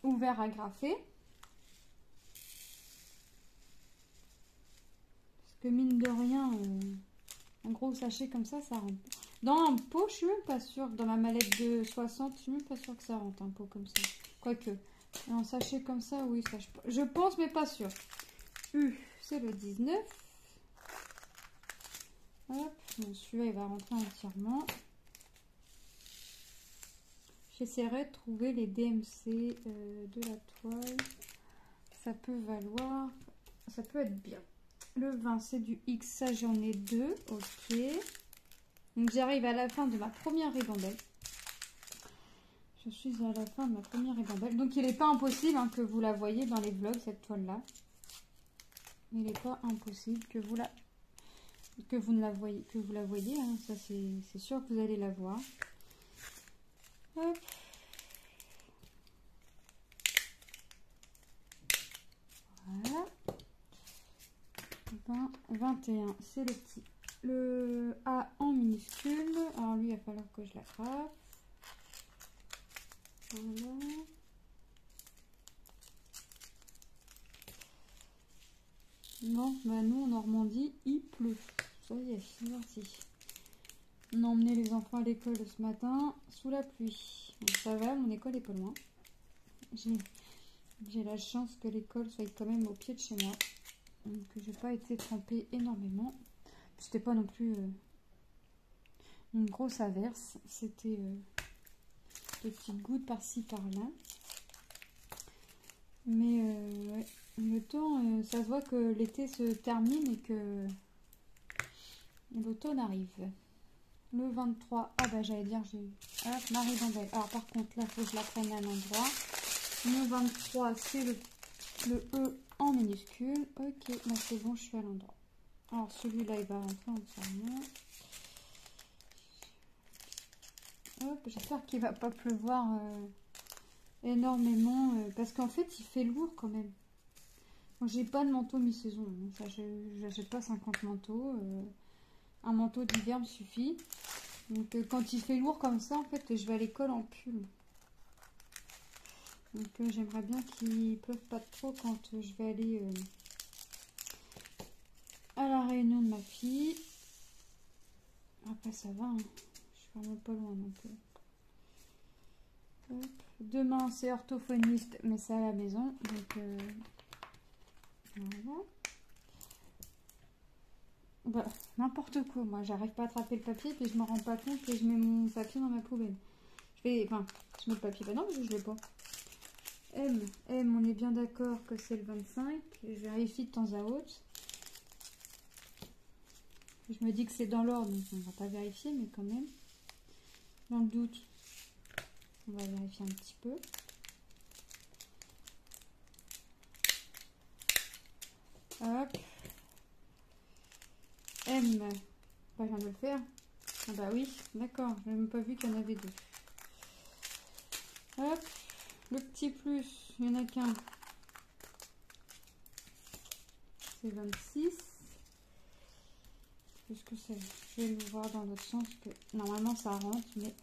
ouverts agrafés. Parce que mine de rien, un gros sachet comme ça rentre. Dans un pot, je suis même pas sûre. Dans ma mallette de 60, je suis même pas sûre que ça rentre un pot comme ça. Quoique, un sachet comme ça, oui, ça je pense, mais pas sûre. C'est le 19. Hop, bon, celui-là, il va rentrer entièrement. J'essaierai de trouver les DMC de la toile. Ça peut valoir, ça peut être bien. Le 20, c'est du X, ça j'en ai 2, ok. Donc j'arrive à la fin de ma première ribambelle. Je suis à la fin de ma première ribambelle. Donc il n'est pas impossible que vous la voyez dans les vlogs, cette toile-là. Il n'est pas impossible que vous la voyez. Hein. Ça c'est sûr que vous allez la voir. Hop. Voilà. 20, 21, c'est le petit. Le A en minuscule. Alors lui, il va falloir que je l'attrape. Voilà. Bon, bah nous en Normandie, il pleut. Ça y est, c'est parti. On a emmené les enfants à l'école ce matin sous la pluie. Donc ça va, mon école est pas loin. J'ai la chance que l'école soit quand même au pied de chez moi. Donc j'ai pas été trempée énormément. C'était pas non plus une grosse averse. C'était des petites gouttes par-ci par-là. Mais ouais, le temps, ça se voit que l'été se termine et que l'automne arrive. Le 23, ah bah j'allais dire, j'ai hop, ma ribambelle. Alors par contre, là, il faut que je la prenne à l'endroit. Mon 23, c'est le E en minuscule. Ok, là c'est bon, je suis à l'endroit. Alors celui-là, il va rentrer entièrement. Hop, j'espère qu'il va pas pleuvoir énormément. Parce qu'en fait, il fait lourd quand même. Bon, j'ai pas de manteau mi-saison. Hein. J'achète pas 50 manteaux. Un manteau d'hiver me suffit. Donc quand il fait lourd comme ça, en fait, je vais à l'école en pull. Donc j'aimerais bien qu'il pleuve pas trop quand je vais aller à la réunion de ma fille. Après ça va, hein. Je suis vraiment pas loin non plus. Hop. Demain c'est orthophoniste, mais c'est à la maison. Donc voilà. Bah, n'importe quoi, moi j'arrive pas à attraper le papier, puis je me rends pas compte et je mets mon papier dans ma poubelle. Je mets le papier, bah non, parce que je l'ai pas. M, on est bien d'accord que c'est le 25. Je vérifie de temps à autre. Je me dis que c'est dans l'ordre, donc on va pas vérifier, mais quand même. Dans le doute, on va vérifier un petit peu. Hop. M, bah, je viens de le faire. Ah bah oui, d'accord, je n'ai même pas vu qu'il y en avait deux. Hop. Le petit plus, il n'y en a qu'un. C'est 26. Qu'est-ce que c'est? Je vais le voir dans l'autre sens que normalement ça rentre, mais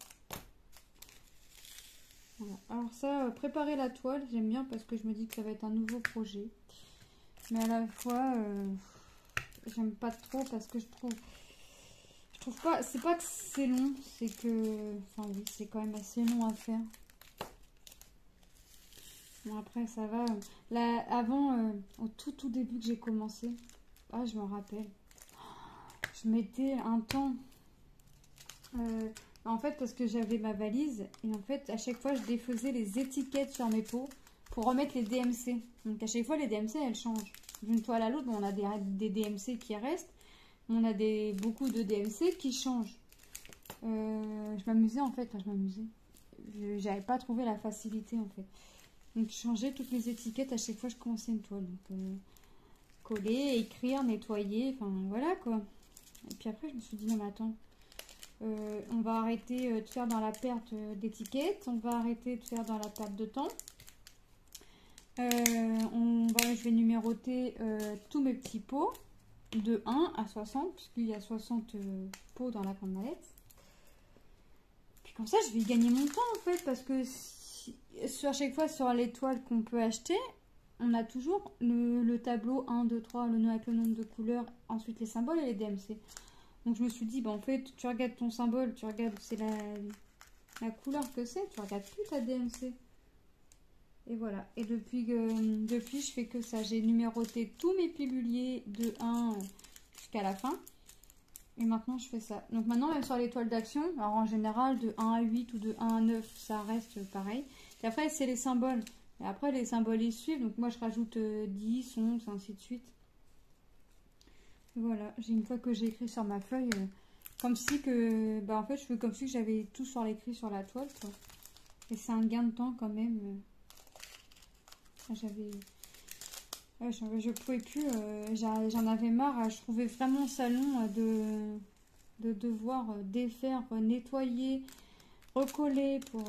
voilà. Alors ça, préparer la toile, j'aime bien parce que je me dis que ça va être un nouveau projet. Mais à la fois, j'aime pas trop parce que je trouve pas, c'est pas que c'est long, c'est que, enfin oui, c'est quand même assez long à faire. Bon après ça va. Là, avant, au tout début que j'ai commencé, ah je m'en rappelle. Je mettais un temps. En fait, parce que j'avais ma valise. Et en fait, à chaque fois, je défaisais les étiquettes sur mes pots pour remettre les DMC. Donc, à chaque fois, les DMC, elles changent. D'une toile à l'autre, on a des DMC qui restent. On a beaucoup de DMC qui changent. Je m'amusais, en fait. Enfin, je m'amusais. J'avais pas trouvé la facilité, en fait. Donc, je changeais toutes mes étiquettes à chaque fois que je commençais une toile. Donc, coller, écrire, nettoyer, enfin voilà quoi. Et puis après je me suis dit non mais attends, on va arrêter de faire dans la perte d'étiquettes, on va arrêter de faire dans la perte de temps. Je vais numéroter tous mes petits pots de 1 à 60, puisqu'il y a 60 pots dans la grande mallette. Puis comme ça, je vais gagner mon temps en fait, parce que à chaque fois sur les toiles qu'on peut acheter, on a toujours le tableau 1, 2, 3, le nom avec le nombre de couleurs, ensuite les symboles et les DMC. Donc je me suis dit, bah, en fait, tu regardes ton symbole, tu regardes, c'est la couleur que c'est, tu regardes plus ta DMC. Et voilà, et depuis, je fais que ça. J'ai numéroté tous mes piluliers de 1 jusqu'à la fin. Et maintenant, je fais ça. Donc maintenant, même sur les toiles d'action, alors en général, de 1 à 8 ou de 1 à 9, ça reste pareil. Et après, c'est les symboles. Et après, les symboles, ils suivent. Donc moi, je rajoute 10, 11, ainsi de suite. Et voilà, une fois que j'ai écrit sur ma feuille, comme si que... Bah en fait, je fais comme si j'avais tout sur l'écrit sur la toile, quoi. Et c'est un gain de temps quand même. Je pouvais plus, j'en avais marre, je trouvais vraiment ça long de devoir défaire, nettoyer, recoller pour...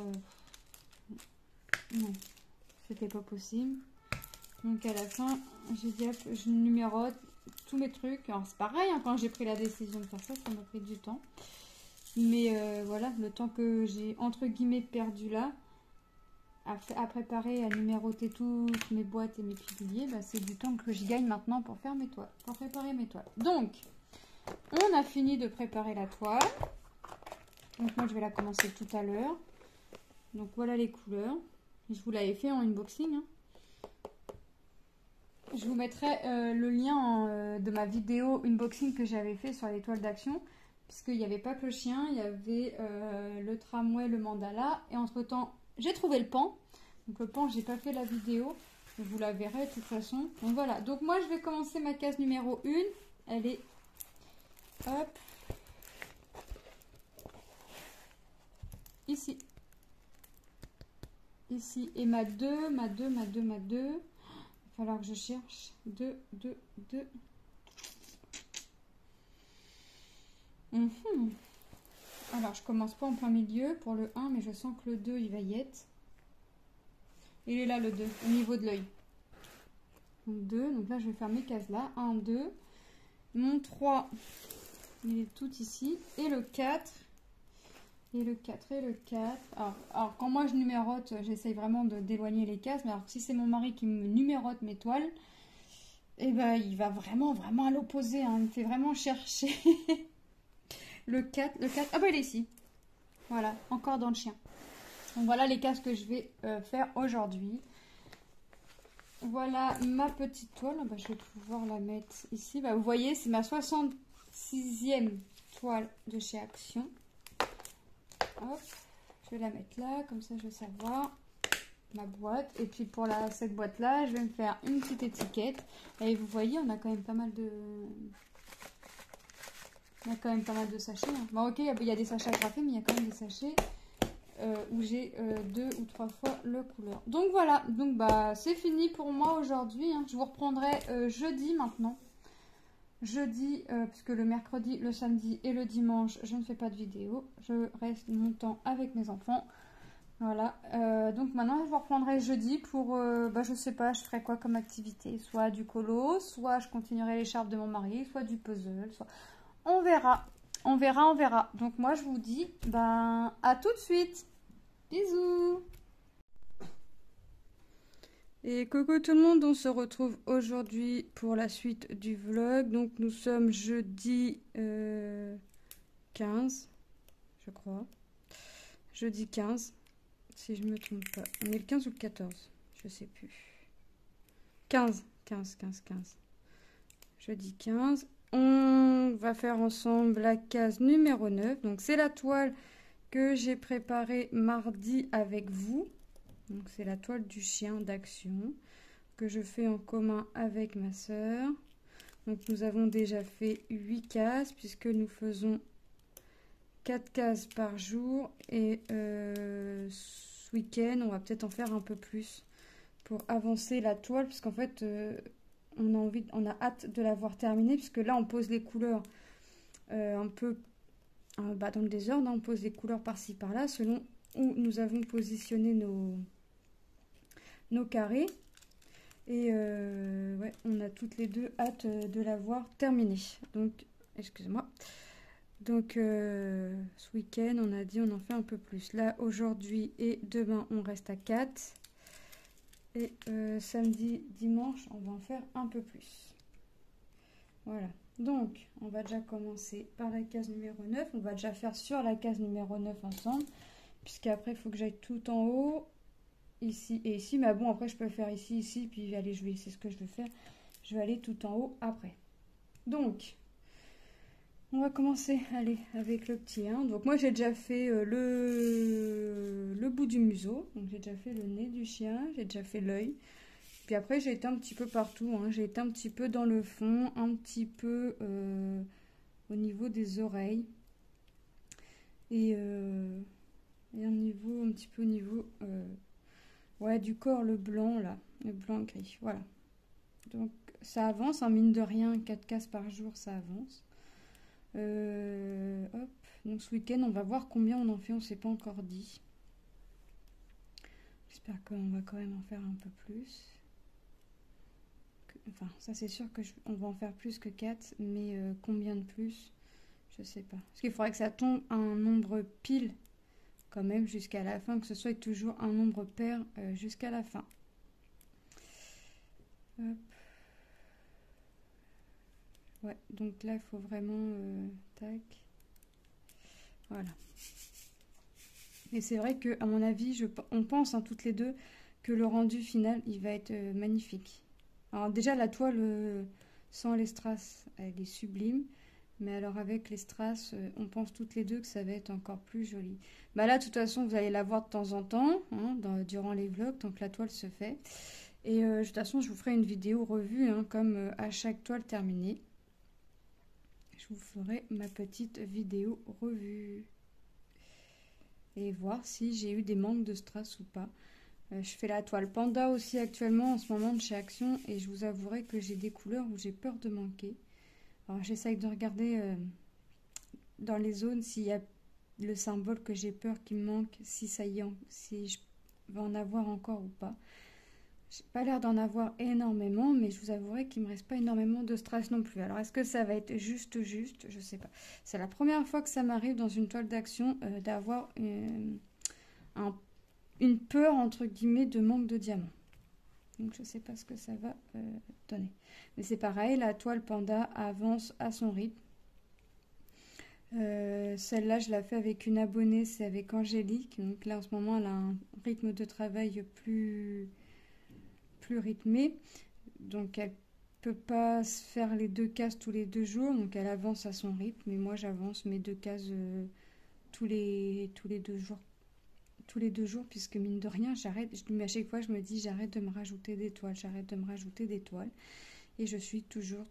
non, c'était pas possible. Donc à la fin, j'ai dit, hop, je numérote tous mes trucs. Alors c'est pareil, hein, quand j'ai pris la décision de faire ça, ça m'a pris du temps. Mais voilà, le temps que j'ai entre guillemets perdu là, à préparer, à numéroter toutes mes boîtes et mes piluliers, bah, c'est du temps que j'y gagne maintenant pour faire mes toiles, pour préparer mes toiles. Donc, on a fini de préparer la toile. Donc moi, je vais la commencer tout à l'heure. Donc voilà les couleurs. Je vous l'avais fait en unboxing. Hein. Je vous mettrai le lien de ma vidéo unboxing que j'avais fait sur les toiles d'action. Puisqu'il n'y avait pas que le chien, il y avait le tramway, le mandala. Et entre-temps, j'ai trouvé le pan. Donc le pan, j'ai pas fait la vidéo. Vous la verrez de toute façon. Donc voilà. Donc moi, je vais commencer ma case numéro 1. Elle est... Hop. Ici. Ici. Et ma 2, ma 2, ma 2, ma 2. Il va falloir que je cherche. 2, 2, 2. Alors, je commence pas en plein milieu pour le 1, mais je sens que le 2, il va y être. Il est là, le 2, au niveau de l'œil. Donc 2, donc là, je vais faire mes cases là. 1, 2. Mon 3, il est tout ici. Et le 4. Et le 4, et le 4. Alors quand moi, je numérote, j'essaye vraiment d'éloigner les cases. Mais alors, si c'est mon mari qui me numérote mes toiles, eh ben, il va vraiment, vraiment à l'opposé. Hein. Il me fait vraiment chercher... Le 4, ah bah il est ici. Voilà, encore dans le chien. Donc voilà les cases que je vais faire aujourd'hui. Voilà ma petite toile. Bah, je vais pouvoir la mettre ici. Bah, vous voyez, c'est ma 66e toile de chez Action. Hop, je vais la mettre là, comme ça je vais savoir ma boîte. Et puis pour cette boîte là, je vais me faire une petite étiquette. Et vous voyez, on a quand même pas mal de... Il y a quand même pas mal de sachets. Hein. Bon, ok, il y a des sachets à graffer, mais il y a quand même des sachets où j'ai 2 ou 3 fois le couleur. Donc voilà, donc bah c'est fini pour moi aujourd'hui. Hein. Je vous reprendrai jeudi maintenant. Jeudi, puisque le mercredi, le samedi et le dimanche, je ne fais pas de vidéo. Je reste mon temps avec mes enfants. Voilà, donc maintenant je vous reprendrai jeudi pour, je sais pas, je ferai quoi comme activité. Soit du colo, soit je continuerai l'écharpe de mon mari, soit du puzzle, soit... On verra, on verra, on verra. Donc moi je vous dis, à tout de suite. Bisous. Et coucou tout le monde, on se retrouve aujourd'hui pour la suite du vlog. Donc nous sommes jeudi 15, je crois. Jeudi 15, si je me trompe pas. On est le 15 ou le 14? Je sais plus. 15. Jeudi 15. On va faire ensemble la case numéro 9. Donc, c'est la toile que j'ai préparée mardi avec vous. Donc, c'est la toile du chien d'Action que je fais en commun avec ma soeur. Donc, nous avons déjà fait 8 cases puisque nous faisons 4 cases par jour. Et ce week-end, on va peut-être en faire un peu plus pour avancer la toile. Puisqu'en fait... on a hâte de l'avoir terminé, puisque là on pose les couleurs un peu dans le désordre, hein, on pose les couleurs par-ci par-là selon où nous avons positionné nos carrés. Et ouais, on a toutes les deux hâte de l'avoir terminé. Donc, excusez-moi. Donc, ce week-end, on a dit on en fait un peu plus. Là, aujourd'hui et demain, on reste à 4. Et samedi, dimanche, on va en faire un peu plus. Voilà. Donc, on va déjà commencer par la case numéro 9. On va déjà faire sur la case numéro 9 ensemble. Puisqu'après, il faut que j'aille tout en haut. Ici et ici, mais bon, après je peux faire ici, puis aller jouer, c'est ce que je veux faire. Je vais aller tout en haut après. Donc, on va commencer, allez, avec le petit 1. Donc moi j'ai déjà fait le bout du museau, donc j'ai déjà fait le nez du chien, j'ai déjà fait l'œil. Puis après j'ai été un petit peu partout, hein. J'ai été un petit peu dans le fond, un petit peu au niveau des oreilles. Et un petit peu au niveau... ouais, du corps, le blanc, là. Le blanc gris, voilà. Donc, ça avance, hein, mine de rien, 4 cases par jour, ça avance. Hop. Donc, ce week-end, on va voir combien on en fait, on ne s'est pas encore dit. J'espère qu'on va quand même en faire un peu plus. Enfin, ça, c'est sûr qu'on va en faire plus que 4, mais combien de plus, je sais pas. Parce qu'il faudrait que ça tombe à un nombre pile quand même jusqu'à la fin, que ce soit toujours un nombre pair jusqu'à la fin. Hop. Ouais, donc là, il faut vraiment... tac. Voilà. Et c'est vrai que, à mon avis, on pense, hein, toutes les deux, que le rendu final, il va être magnifique. Alors déjà, la toile sans les strass, elle est sublime. Mais alors avec les strass, on pense toutes les deux que ça va être encore plus joli. Bah là, de toute façon, vous allez la voir de temps en temps, hein, durant les vlogs, tant que la toile se fait. Et de toute façon, je vous ferai une vidéo revue, hein, comme à chaque toile terminée. Je vous ferai ma petite vidéo revue. Et voir si j'ai eu des manques de strass ou pas. Je fais la toile panda aussi actuellement en ce moment de chez Action. Et je vous avouerai que j'ai des couleurs où j'ai peur de manquer. Alors j'essaye de regarder dans les zones s'il y a le symbole que j'ai peur qu'il me manque, si ça y est, si je vais en avoir encore ou pas. J'ai pas l'air d'en avoir énormément, mais je vous avouerai qu'il me reste pas énormément de strass non plus. Alors est-ce que ça va être juste, je sais pas. C'est la première fois que ça m'arrive dans une toile d'action d'avoir une peur entre guillemets de manque de diamants. Donc je sais pas ce que ça va donner. Mais c'est pareil, la toile panda avance à son rythme. Celle-là, je la fais avec une abonnée, c'est avec Angélique. Donc là, en ce moment, elle a un rythme de travail plus rythmé. Donc elle peut pas se faire les 2 cases tous les 2 jours. Donc elle avance à son rythme. Mais moi, j'avance mes 2 cases tous les 2 jours. Tous les 2 jours, puisque mine de rien, j'arrête. Mais à chaque fois, je me dis, j'arrête de me rajouter des toiles. J'arrête de me rajouter des toiles. Et je suis toujours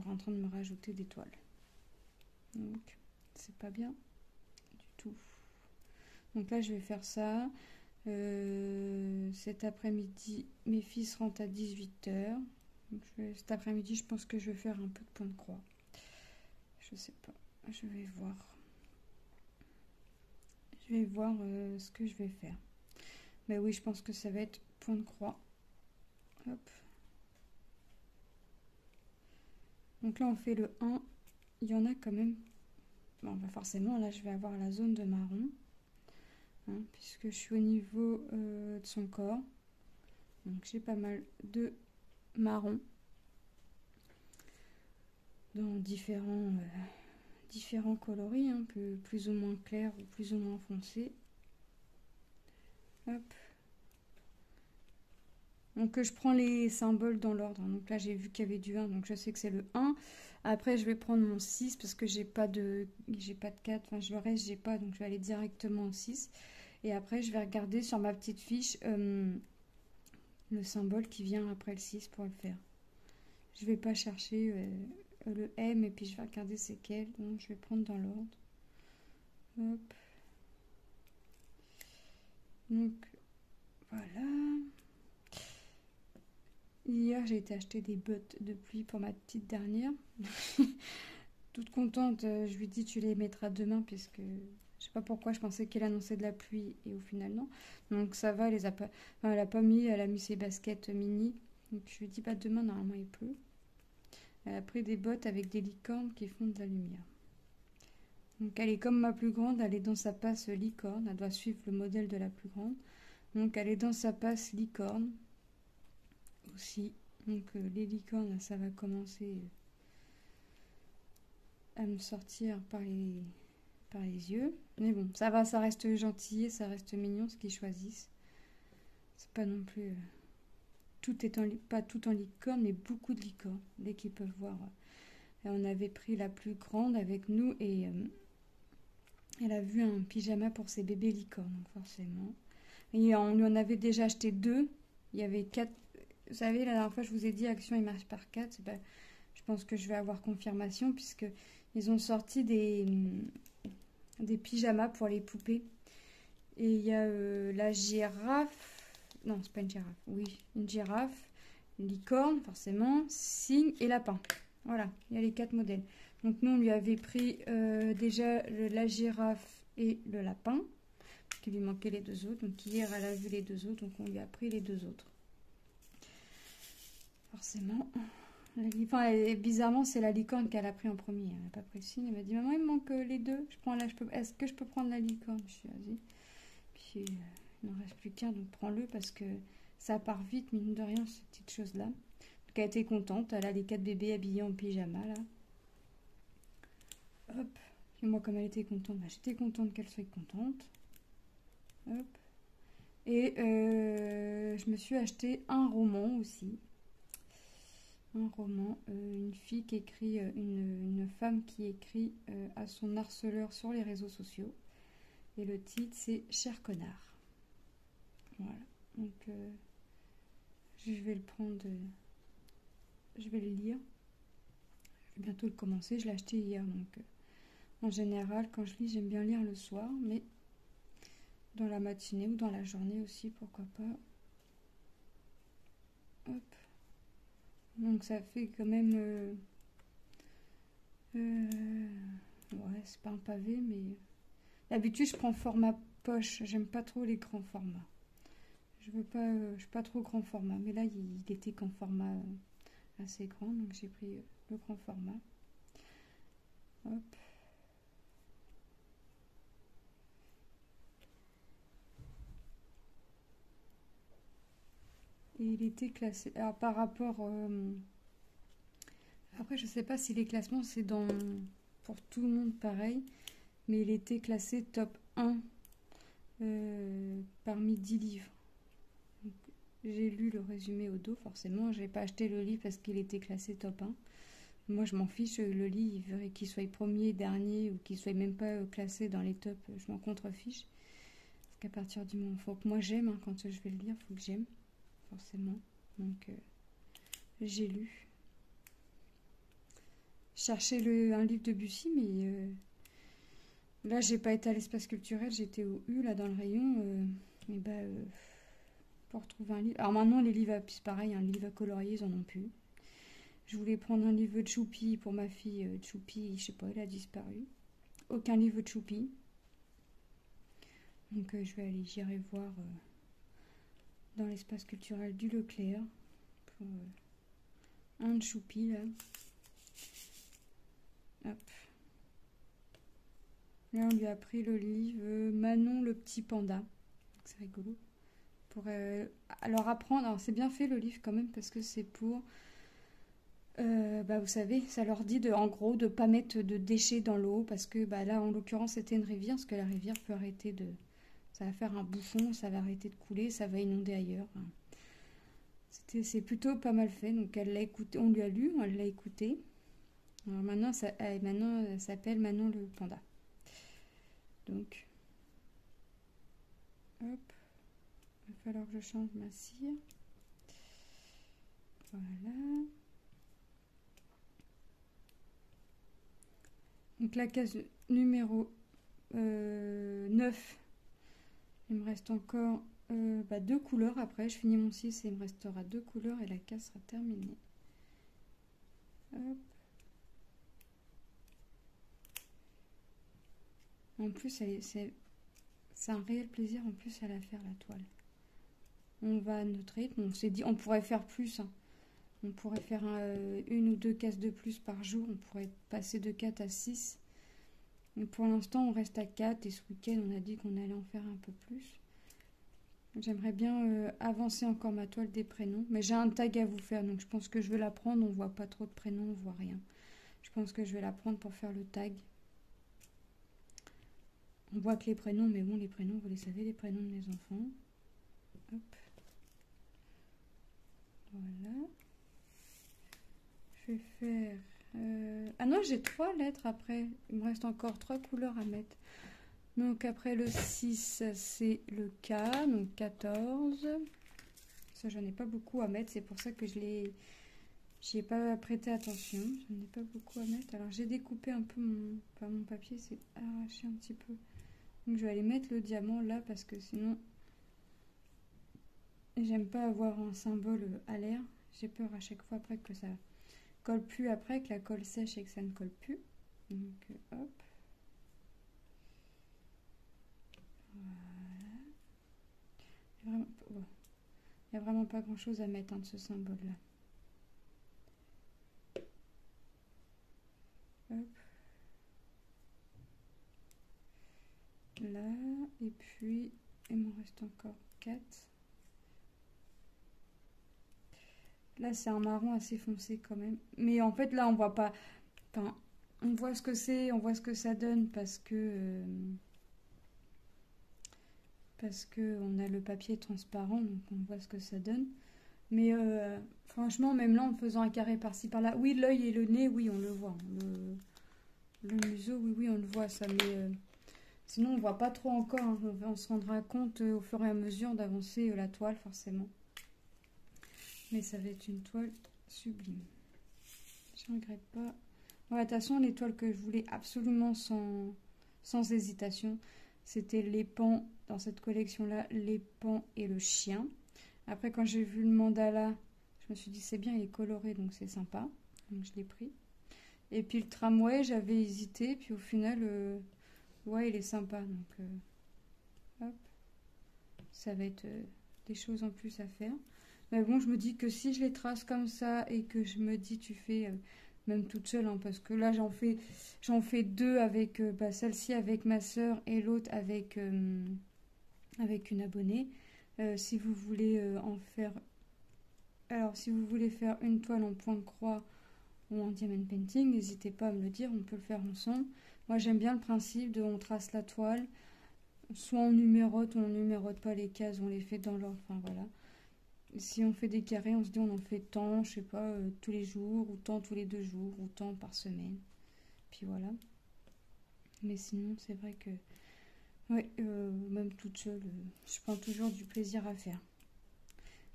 en train de me rajouter des toiles. Donc, c'est pas bien du tout. Donc là, je vais faire ça. Cet après-midi, mes fils rentrent à 18h. Cet après-midi, je pense que je vais faire un peu de point de croix. Je sais pas. Je vais voir. Je vais voir ce que je vais faire. Mais oui, je pense que ça va être point de croix. Hop. Donc là, on fait le 1. Il y en a quand même. Bon, bah forcément, là, je vais avoir la zone de marron. Hein, puisque je suis au niveau de son corps. Donc j'ai pas mal de marron dans différents coloris, hein, plus ou moins clairs ou plus ou moins foncés. Hop. Donc je prends les symboles dans l'ordre. Donc là j'ai vu qu'il y avait du 1, donc je sais que c'est le 1. Après je vais prendre mon 6 parce que j'ai pas de 4, enfin le reste j'ai pas, donc je vais aller directement au 6. Et après je vais regarder sur ma petite fiche le symbole qui vient après le 6 pour le faire. Je vais pas chercher le M et puis je vais regarder c'est quel, donc je vais prendre dans l'ordre. Hop. Donc voilà. Hier, j'ai été acheter des bottes de pluie pour ma petite dernière. Toute contente, je lui dis tu les mettras demain puisque je sais pas pourquoi je pensais qu'elle annonçait de la pluie et au final non. Donc ça va, elle les a pas, enfin, elle a pas mis, elle a mis ses baskets mini. Donc je lui dis pas demain normalement il pleut. Elle a pris des bottes avec des licornes qui font de la lumière. Donc elle est comme ma plus grande, elle est dans sa passe licorne, elle doit suivre le modèle de la plus grande. Donc elle est dans sa passe licorne aussi. Donc les licornes, ça va commencer à me sortir par les yeux. Mais bon, ça va, ça reste gentil, ça reste mignon ce qu'ils choisissent. C'est pas non plus... tout est pas tout en licorne, mais beaucoup de licornes, dès qu'ils peuvent voir. Et on avait pris la plus grande avec nous et elle a vu un pyjama pour ses bébés licornes, donc forcément. Et on lui en avait déjà acheté 2. Il y avait 4. Vous savez, la dernière fois, je vous ai dit, Action, il marche par 4. Ben, je pense que je vais avoir confirmation puisque ils ont sorti des pyjamas pour les poupées. Et il y a la girafe. Non, c'est pas une girafe. Oui, une girafe, une licorne, forcément, cygne et lapin. Voilà, il y a les 4 modèles. Donc nous, on lui avait pris déjà la girafe et le lapin, parce qu'il lui manquait les 2 autres. Donc hier, elle a vu les 2 autres, donc on lui a pris les 2 autres. Forcément. Enfin, bizarrement, c'est la licorne qu'elle a pris en premier. Elle n'a pas pris le cygne. Elle m'a dit, maman, il me manque les 2. Est-ce que je peux prendre la licorne? Je suis vas-y. Puis il n'en reste plus qu'un, donc prends-le parce que ça part vite, mine de rien, ces petites choses-là. Donc elle était contente. Elle a les 4 bébés habillés en pyjama, là. Hop. Et moi, comme elle était contente, bah, j'étais contente qu'elle soit contente. Hop. Et je me suis acheté un roman aussi. Un roman, une fille qui écrit, une femme qui écrit à son harceleur sur les réseaux sociaux. Et le titre, c'est Cher connard. Voilà. Donc, je vais le prendre, je vais le lire. Je vais bientôt le commencer. Je l'ai acheté hier, donc en général, quand je lis, j'aime bien lire le soir, mais dans la matinée ou dans la journée aussi, pourquoi pas. Hop. Donc ça fait quand même... ouais, c'est pas un pavé, mais... D'habitude, je prends format poche. J'aime pas trop les grands formats. Je suis pas trop grand format. Mais là, il était qu'en format assez grand, donc j'ai pris le grand format. Hop. Et il était classé. Alors par rapport... après, je sais pas si les classements, c'est pour tout le monde pareil. Mais il était classé top 1 parmi 10 livres. J'ai lu le résumé au dos, forcément. Je n'ai pas acheté le livre parce qu'il était classé top 1. Moi, je m'en fiche. Le livre, qu'il soit premier, dernier ou qu'il soit même pas classé dans les tops, je m'en contrefiche. Parce qu'à partir du moment, il faut que moi j'aime. Hein, quand je vais le lire, il faut que j'aime. Forcément. Donc, j'ai lu. Je cherchais un livre de Bussy, mais là, j'ai pas été à l'espace culturel. J'étais au U, là, dans le rayon. Et bah... pour retrouver un livre. Alors maintenant, les livres, c'est pareil, un livre à colorier, ils en ont plus. Je voulais prendre un livre de Choupi pour ma fille. Choupi, je sais pas, elle a disparu. Aucun livre de Choupi. Donc j'irai voir dans l'espace culturel du Leclerc pour un de Choupi là. Hop. Là, on lui a pris le livre Manon le petit panda. C'est rigolo. Pour leur apprendre. Alors c'est bien fait le livre quand même parce que c'est pour vous savez, ça leur dit en gros de pas mettre de déchets dans l'eau parce que là en l'occurrence c'était une rivière, parce que la rivière peut arrêter ça va faire un bouchon, ça va arrêter de couler, ça va inonder ailleurs. C'est plutôt pas mal fait, donc elle l'a écouté, on lui a lu, elle l'a écouté. Alors maintenant elle s'appelle Manon le panda. Donc hop. Il va falloir que je change ma cire. Voilà. Donc la case numéro 9. Il me reste encore 2 couleurs. Après, je finis mon 6 et il me restera 2 couleurs et la case sera terminée. Hop. En plus, c'est un réel plaisir en plus à la faire, la toile. On va à notre rythme. On s'est dit, on pourrait faire plus. Hein. On pourrait faire une ou deux cases de plus par jour. On pourrait passer de 4 à 6. Mais pour l'instant, on reste à 4. Et ce week-end, on a dit qu'on allait en faire un peu plus. J'aimerais bien avancer encore ma toile des prénoms. Mais j'ai un tag à vous faire. Donc je pense que je vais la prendre. On voit pas trop de prénoms. On voit rien. Je pense que je vais la prendre pour faire le tag. On voit que les prénoms. Mais bon, les prénoms, vous les savez, les prénoms de mes enfants. Hop. Voilà. Je vais faire... Ah non, j'ai 3 lettres après. Il me reste encore 3 couleurs à mettre. Donc après le 6, c'est le K, donc 14. Ça, j'en ai pas beaucoup à mettre. C'est pour ça que j'y ai pas prêté attention. J'en ai pas beaucoup à mettre. Alors j'ai découpé un peu mon papier, c'est arraché un petit peu. Donc je vais aller mettre le diamant là parce que sinon... J'aime pas avoir un symbole à l'air. J'ai peur à chaque fois après que ça colle plus après, que la colle sèche et que ça ne colle plus. Donc hop. Voilà. Il n'y a vraiment pas grand chose à mettre de ce symbole là. Hop. Là. Et puis il me reste encore 4. Là, c'est un marron assez foncé quand même. Mais en fait, là, on voit pas... Enfin, on voit ce que c'est, on voit ce que ça donne parce que on a le papier transparent, donc on voit ce que ça donne. Mais franchement, même là, en faisant un carré par-ci, par-là... Oui, l'œil et le nez, oui, on le voit. Le museau, oui, on le voit, ça. Mais sinon, on voit pas trop encore. Hein. On se rendra compte au fur et à mesure d'avancer la toile, forcément. Mais ça va être une toile sublime. Je regrette pas. Voilà, de toute façon, les toiles que je voulais absolument sans hésitation, c'était les pans dans cette collection-là, les pans et le chien. Après, quand j'ai vu le mandala, je me suis dit c'est bien, il est coloré, donc c'est sympa. Donc je l'ai pris. Et puis le tramway, j'avais hésité, puis au final, ouais, il est sympa. Donc, hop, ça va être des choses en plus à faire. Mais bon, je me dis que si je les trace comme ça et que je me dis tu fais même toute seule, hein, parce que là j'en fais 2 avec celle-ci avec ma soeur et l'autre avec une abonnée. Si vous voulez en faire, alors si vous voulez faire une toile en point de croix ou en diamond painting, n'hésitez pas à me le dire, on peut le faire ensemble. Moi j'aime bien le principe de on trace la toile, soit on numérote ou on numérote pas les cases, on les fait dans l'ordre, enfin voilà. Si on fait des carrés, on se dit on en fait tant, je sais pas, tous les jours, ou tant tous les 2 jours, ou tant par semaine. Puis voilà. Mais sinon, c'est vrai que, ouais, même toute seule, je prends toujours du plaisir à faire.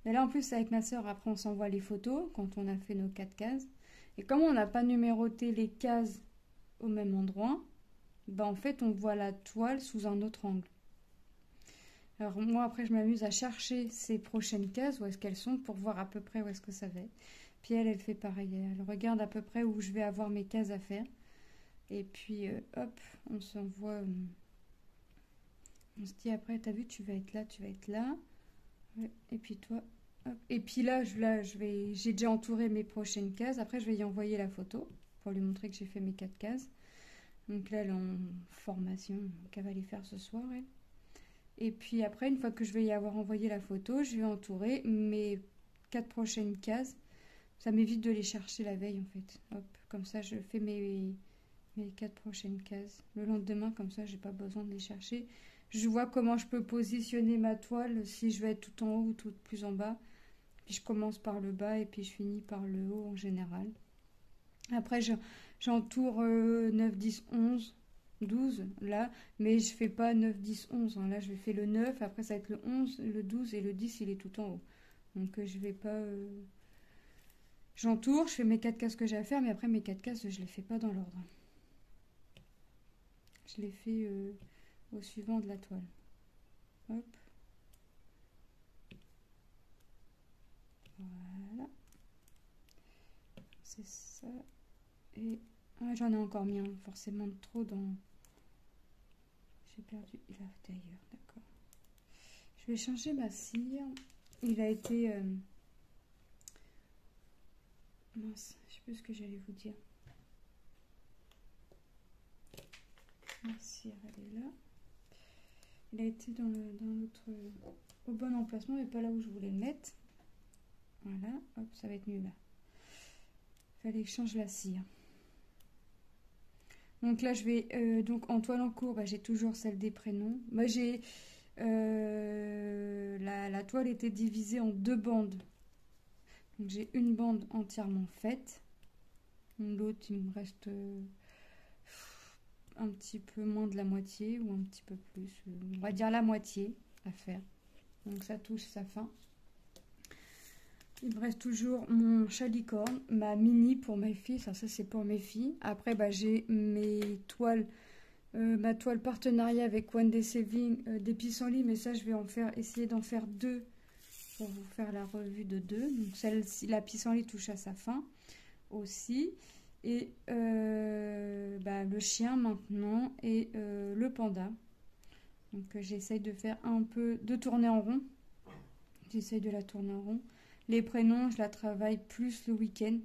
Mais là, en plus, avec ma soeur, après, on s'envoie les photos quand on a fait nos 4 cases. Et comme on n'a pas numéroté les cases au même endroit, bah en fait, on voit la toile sous un autre angle. Alors moi après je m'amuse à chercher ces prochaines cases, où est-ce qu'elles sont, pour voir à peu près où est-ce que ça va être. Puis elle fait pareil, elle regarde à peu près où je vais avoir mes cases à faire. Et puis hop, on s'envoie, on se dit après, t'as vu, tu vas être là, tu vas être là. Ouais. Et puis toi, hop. Et puis là, j'ai déjà entouré mes prochaines cases. Après je vais y envoyer la photo pour lui montrer que j'ai fait mes 4 cases. Donc là elle est en formation, qu'elle va les faire ce soir elle. Et puis après, une fois que je vais y avoir envoyé la photo, je vais entourer mes 4 prochaines cases. Ça m'évite de les chercher la veille en fait. Hop, comme ça je fais mes 4 prochaines cases. Le lendemain, comme ça j'ai pas besoin de les chercher. Je vois comment je peux positionner ma toile, si je vais être tout en haut ou tout plus en bas. Puis je commence par le bas et puis je finis par le haut en général. Après j'entoure 9, 10, 11. 12 là, mais je fais pas 9, 10, 11 hein. Là je fais le 9, après ça va être le 11, le 12 et le 10 il est tout en haut, donc je vais pas j'entoure, je fais mes 4 cases que j'ai à faire, mais après mes 4 cases je les fais pas dans l'ordre, je les fais au suivant de la toile. Hop, Voilà. C'est ça. Et j'en ai encore mis un, forcément trop dans... J'ai perdu, il a été ailleurs, d'accord. Je vais changer ma cire. Il a été... mince, je sais plus ce que j'allais vous dire. Ma cire, elle est là. Il a été dans l'autre... au bon emplacement, mais pas là où je voulais le mettre. Voilà, hop, ça va être mieux là. Il fallait que je change la cire. Donc là, je vais... donc en toile en cours, bah, j'ai toujours celle des prénoms. Bah, j'ai... la toile était divisée en 2 bandes. Donc j'ai une bande entièrement faite. L'autre, il me reste un petit peu moins de la moitié ou un petit peu plus. On va dire la moitié à faire. Donc ça touche sa fin. Il me reste toujours mon chalicorne, ma mini pour mes filles. Ça c'est pour mes filles. Après, bah, j'ai mes toiles, ma toile partenariat avec One Day Saving des pissenlits. Mais ça, je vais essayer d'en faire 2 pour vous faire la revue de 2. Donc celle-ci, la pissenlit touche à sa fin aussi. Et bah, le chien maintenant et le panda. Donc j'essaye de faire un peu, de tourner en rond. J'essaye de la tourner en rond. Les prénoms, je la travaille plus le week-end.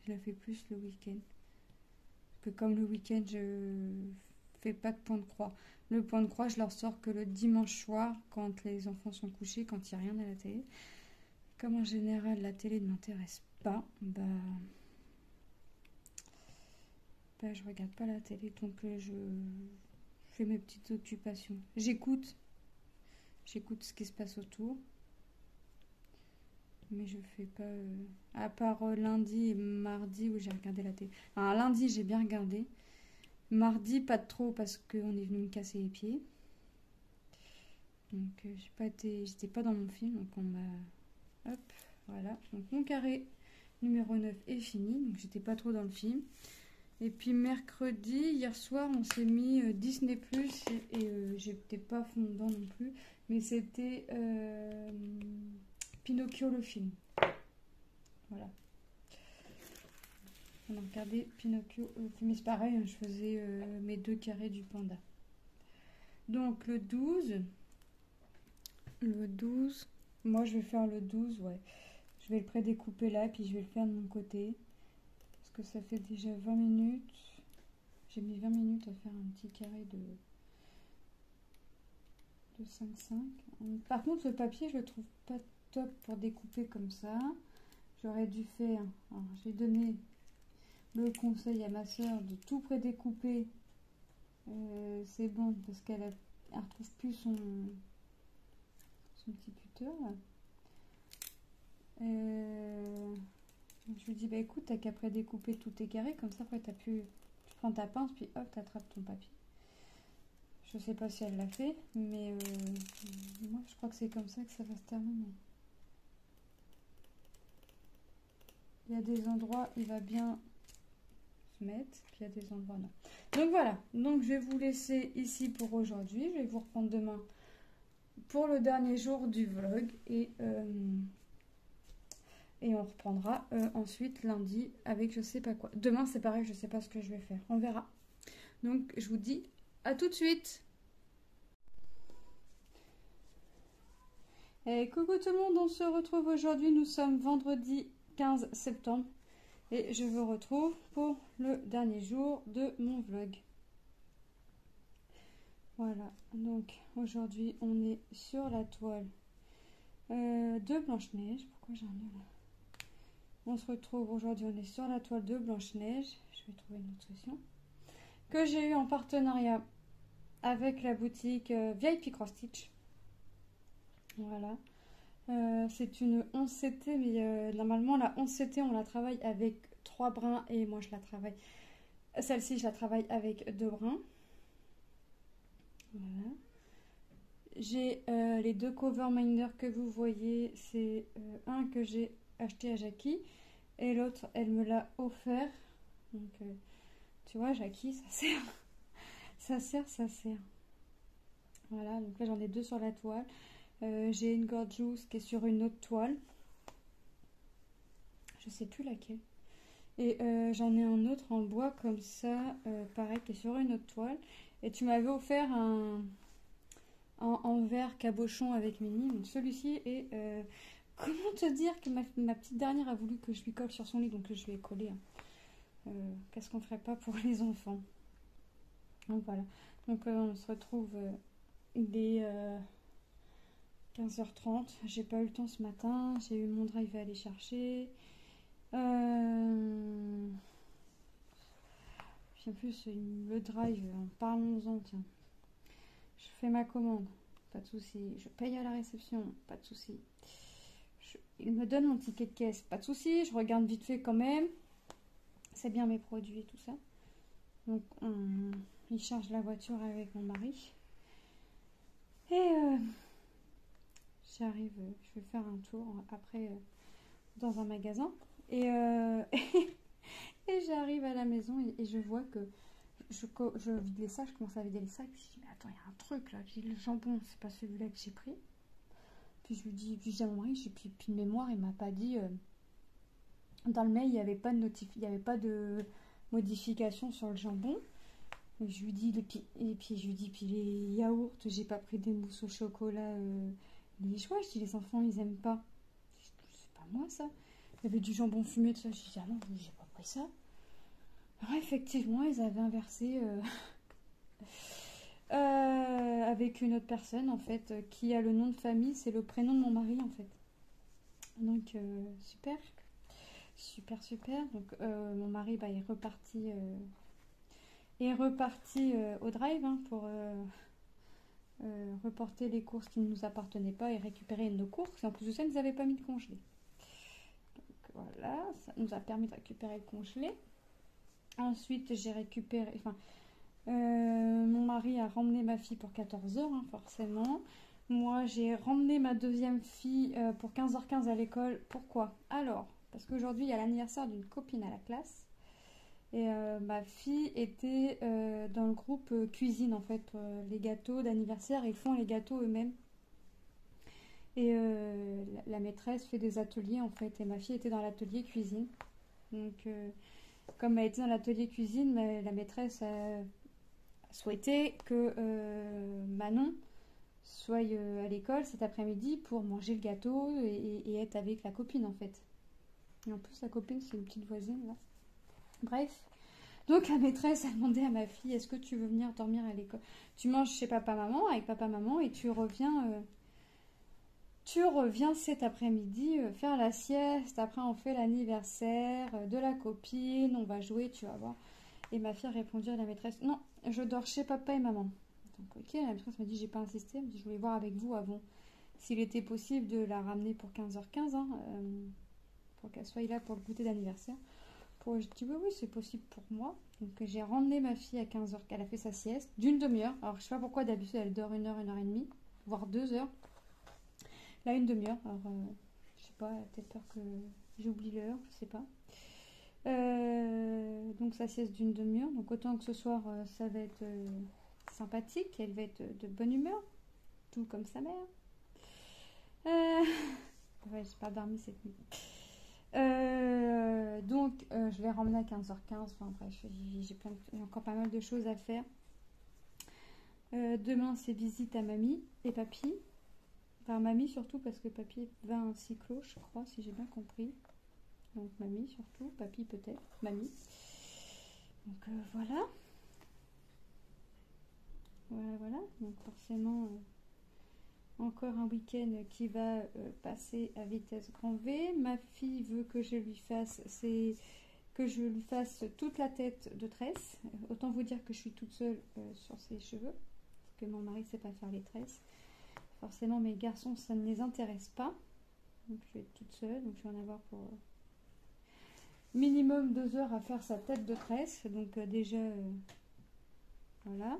Je la fais plus le week-end. Parce que comme le week-end, je fais pas de point de croix. Le point de croix, je leur sors que le dimanche soir, quand les enfants sont couchés, quand il n'y a rien à la télé. Comme en général, la télé ne m'intéresse pas, bah je regarde pas la télé. Donc je fais mes petites occupations. J'écoute ce qui se passe autour. Mais je fais pas... à part lundi et mardi où j'ai regardé la télé. Alors lundi, j'ai bien regardé. Mardi, pas trop parce qu'on est venu me casser les pieds. Donc, j'étais pas dans mon film. Donc, on m'a... Hop, voilà. Donc, mon carré numéro 9 est fini. Donc, j'étais pas trop dans le film. Et puis, mercredi, hier soir, on s'est mis Disney+. Et j'étais pas fondant non plus. Mais c'était... Pinocchio le film. Voilà. On a regardé Pinocchio le film. C'est pareil, hein, je faisais mes 2 carrés du panda. Donc le 12. Le 12. Moi je vais faire le 12, ouais. Je vais le prédécouper là, puis je vais le faire de mon côté. Parce que ça fait déjà 20 minutes. J'ai mis 20 minutes à faire un petit carré de 5,5. Par contre, le papier, je le trouve pas top pour découper comme ça. J'aurais dû faire... Alors, j'ai donné le conseil à ma soeur de tout prédécouper. C'est bon parce qu'elle ne retrouve plus son petit tuteur. Je lui dis, bah écoute, t'as qu'à prédécouper tous tes carrés. Comme ça, après, tu prends ta pince, puis hop, t'attrapes ton papier. Je sais pas si elle l'a fait, mais moi, je crois que c'est comme ça que ça va se terminer. Il y a des endroits, il va bien se mettre, puis il y a des endroits non. Donc voilà, donc je vais vous laisser ici pour aujourd'hui. Je vais vous reprendre demain pour le dernier jour du vlog. Et on reprendra ensuite lundi avec je sais pas quoi. Demain c'est pareil, je sais pas ce que je vais faire. On verra. Donc je vous dis à tout de suite. Et coucou tout le monde, on se retrouve aujourd'hui. Nous sommes vendredi 15 septembre. Et je vous retrouve pour le dernier jour de mon vlog. Voilà, donc aujourd'hui on est sur la toile de Blanche-Neige. Pourquoi j'ai un nœud là? On se retrouve aujourd'hui, on est sur la toile de Blanche-Neige. Je vais trouver une autre solution. Que j'ai eu en partenariat avec la boutique VIP Cross Stitch. Voilà. C'est une 11 CT, mais normalement la 11 CT on la travaille avec 3 brins et moi je la travaille. Celle-ci je la travaille avec 2 brins. Voilà. J'ai les 2 cover minder que vous voyez. C'est un que j'ai acheté à Jackie et l'autre elle me l'a offert. Donc tu vois Jackie, ça sert. ça sert. Voilà, donc là j'en ai 2 sur la toile. J'ai une gorgeous qui est sur une autre toile. je sais plus laquelle. Et j'en ai un autre en bois comme ça, pareil, qui est sur une autre toile. Et tu m'avais offert en verre cabochon avec Minnie. Donc celui-ci est... comment te dire que ma petite dernière a voulu que je lui colle sur son lit, donc je lui ai collé. Hein. Qu'est-ce qu'on ferait pas pour les enfants? Donc voilà. Donc on se retrouve... il est 15h30. J'ai pas eu le temps ce matin. J'ai eu mon drive à aller chercher. Puis en plus, le drive, parlons-en, tiens. Je fais ma commande, pas de souci. Je paye à la réception, pas de souci. Il me donne mon ticket de caisse, pas de souci. Je regarde vite fait quand même. C'est bien mes produits et tout ça. Donc, il charge la voiture avec mon mari. Et j'arrive, je vais faire un tour après dans un magasin. Et, et j'arrive à la maison et je vois que je vide les sacs, je commence à vider les sacs. Puis je dis, mais attends, il y a un truc là. Je dis, le jambon, c'est pas celui-là que j'ai pris. Puis je lui dis, puis je dis à mon mari, puis de mémoire, il m'a pas dit. Dans le mail, il n'y avait pas de modification sur le jambon. Et je lui dis, puis les yaourts, j'ai pas pris des mousses au chocolat. Les choix, je dis, les enfants, ils aiment pas. C'est pas moi ça. Il y avait du jambon fumé, tout ça. Je dis, ah non, j'ai pas pris ça. Alors, effectivement, ils avaient inversé avec une autre personne, en fait, qui a le nom de famille, c'est le prénom de mon mari, en fait. Donc, super. Super. Donc, mon mari, bah, est reparti au drive hein, pour reporter les courses qui ne nous appartenaient pas et récupérer nos courses. Et en plus de ça, ils ne nous avaient pas mis de congelé. Donc, voilà, ça nous a permis de récupérer le congelé. Ensuite, j'ai récupéré... Enfin, mon mari a ramené ma fille pour 14h, hein, forcément. Moi, j'ai ramené ma deuxième fille pour 15h15 à l'école. Pourquoi? Alors, parce qu'aujourd'hui, il y a l'anniversaire d'une copine à la classe. Et ma fille était dans le groupe cuisine, en fait, les gâteaux d'anniversaire. Ils font les gâteaux eux-mêmes. Et la maîtresse fait des ateliers, en fait. Et ma fille était dans l'atelier cuisine. Donc... comme elle était dans l'atelier cuisine, la maîtresse a souhaité que Manon soit à l'école cet après-midi pour manger le gâteau et être avec la copine en fait. Et en plus la copine c'est une petite voisine là. Bref, donc la maîtresse a demandé à ma fille, est-ce que tu veux venir dormir à l'école? Tu manges chez papa-maman, avec papa-maman et tu reviens cet après-midi faire la sieste. Après, on fait l'anniversaire de la copine. On va jouer, tu vas voir. Et ma fille a répondu à la maîtresse, non, je dors chez papa et maman. Donc, ok, la maîtresse m'a dit, j'ai pas insisté. Elle m'a dit, je voulais voir avec vous avant s'il était possible de la ramener pour 15h15, hein, pour qu'elle soit là pour le goûter d'anniversaire. Je dis, oui, c'est possible pour moi. Donc, j'ai ramené ma fille à 15h, qu'elle a fait sa sieste d'une demi-heure. Alors, je sais pas pourquoi d'habitude elle dort 1 heure, 1 heure et demie, voire 2 heures. Là, une demi-heure. Alors, je sais pas, elle a peut-être peur que j'oublie l'heure, je sais pas. Donc, sa sieste d'une demi-heure. Donc, autant que ce soir, ça va être sympathique. Elle va être de bonne humeur. Tout comme sa mère. Ouais, j'ai pas dormi cette nuit. Donc, je l'ai ramenée à 15h15. Enfin, bref, j'ai encore pas mal de choses à faire. Demain, c'est visite à mamie et papy. Enfin, mamie surtout, parce que papy va à un cyclo, je crois, si j'ai bien compris. Donc, mamie surtout, papy peut-être, mamie. Donc, voilà. Voilà. Donc, forcément, encore un week-end qui va passer à vitesse grand V. Ma fille veut que je lui fasse toute la tête de tresse. Autant vous dire que je suis toute seule sur ses cheveux, parce que mon mari ne sait pas faire les tresses. Forcément, mes garçons, ça ne les intéresse pas. Donc, je vais être toute seule. Donc, je vais en avoir pour minimum 2 heures à faire sa tête de tresse. Donc, déjà, voilà.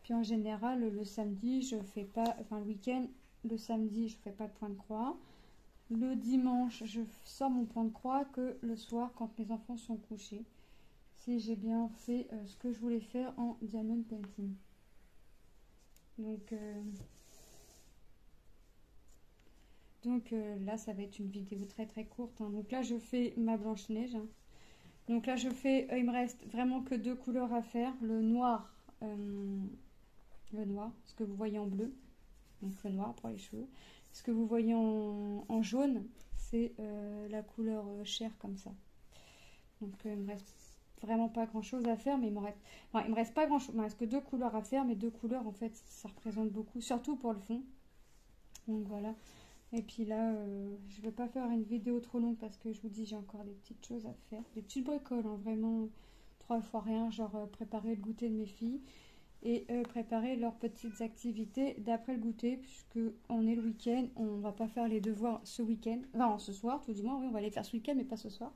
Puis, en général, le samedi, je fais pas... Enfin, le week-end, le samedi, je fais pas de point de croix. Le dimanche, je sors mon point de croix que le soir, quand mes enfants sont couchés. Si j'ai bien fait ce que je voulais faire en diamond painting. Donc là, ça va être une vidéo très très courte, hein. Donc là, je fais ma Blanche-Neige, hein. Donc là, je fais, il me reste vraiment que 2 couleurs à faire. Le noir, ce que vous voyez en bleu. Donc le noir pour les cheveux. Ce que vous voyez en jaune, c'est la couleur chair comme ça. Donc il me reste vraiment pas grand chose à faire, mais il me reste pas grand chose. Il me reste que 2 couleurs à faire, mais 2 couleurs en fait, ça représente beaucoup, surtout pour le fond. Donc voilà. Et puis là, je vais pas faire une vidéo trop longue parce que je vous dis, j'ai encore des petites choses à faire. Des petites bricoles, hein, vraiment 3 fois rien, genre préparer le goûter de mes filles et préparer leurs petites activités d'après le goûter, puisque on est le week-end, on va pas faire les devoirs ce week-end, enfin ce soir tout du moins, oui on va les faire ce week-end mais pas ce soir.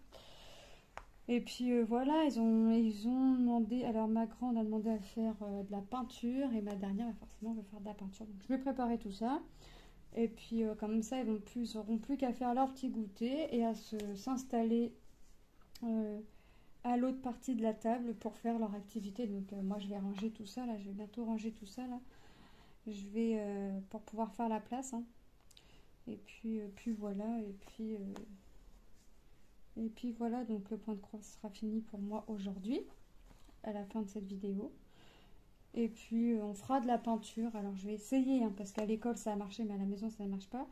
Et puis voilà, ils ont demandé, alors ma grande a demandé à faire de la peinture et ma dernière forcément veut faire de la peinture. Donc je vais préparer tout ça. Et puis comme ça, ils n'auront plus qu'à faire leur petit goûter et à s'installer à l'autre partie de la table pour faire leur activité. Donc moi, je vais ranger tout ça, là. Je vais bientôt ranger tout ça, là. Je vais, pour pouvoir faire la place, hein. Et puis voilà, et puis voilà, donc le point de croix sera fini pour moi aujourd'hui, à la fin de cette vidéo. Et puis on fera de la peinture. Alors je vais essayer, hein, parce qu'à l'école ça a marché, mais à la maison ça ne marche pas.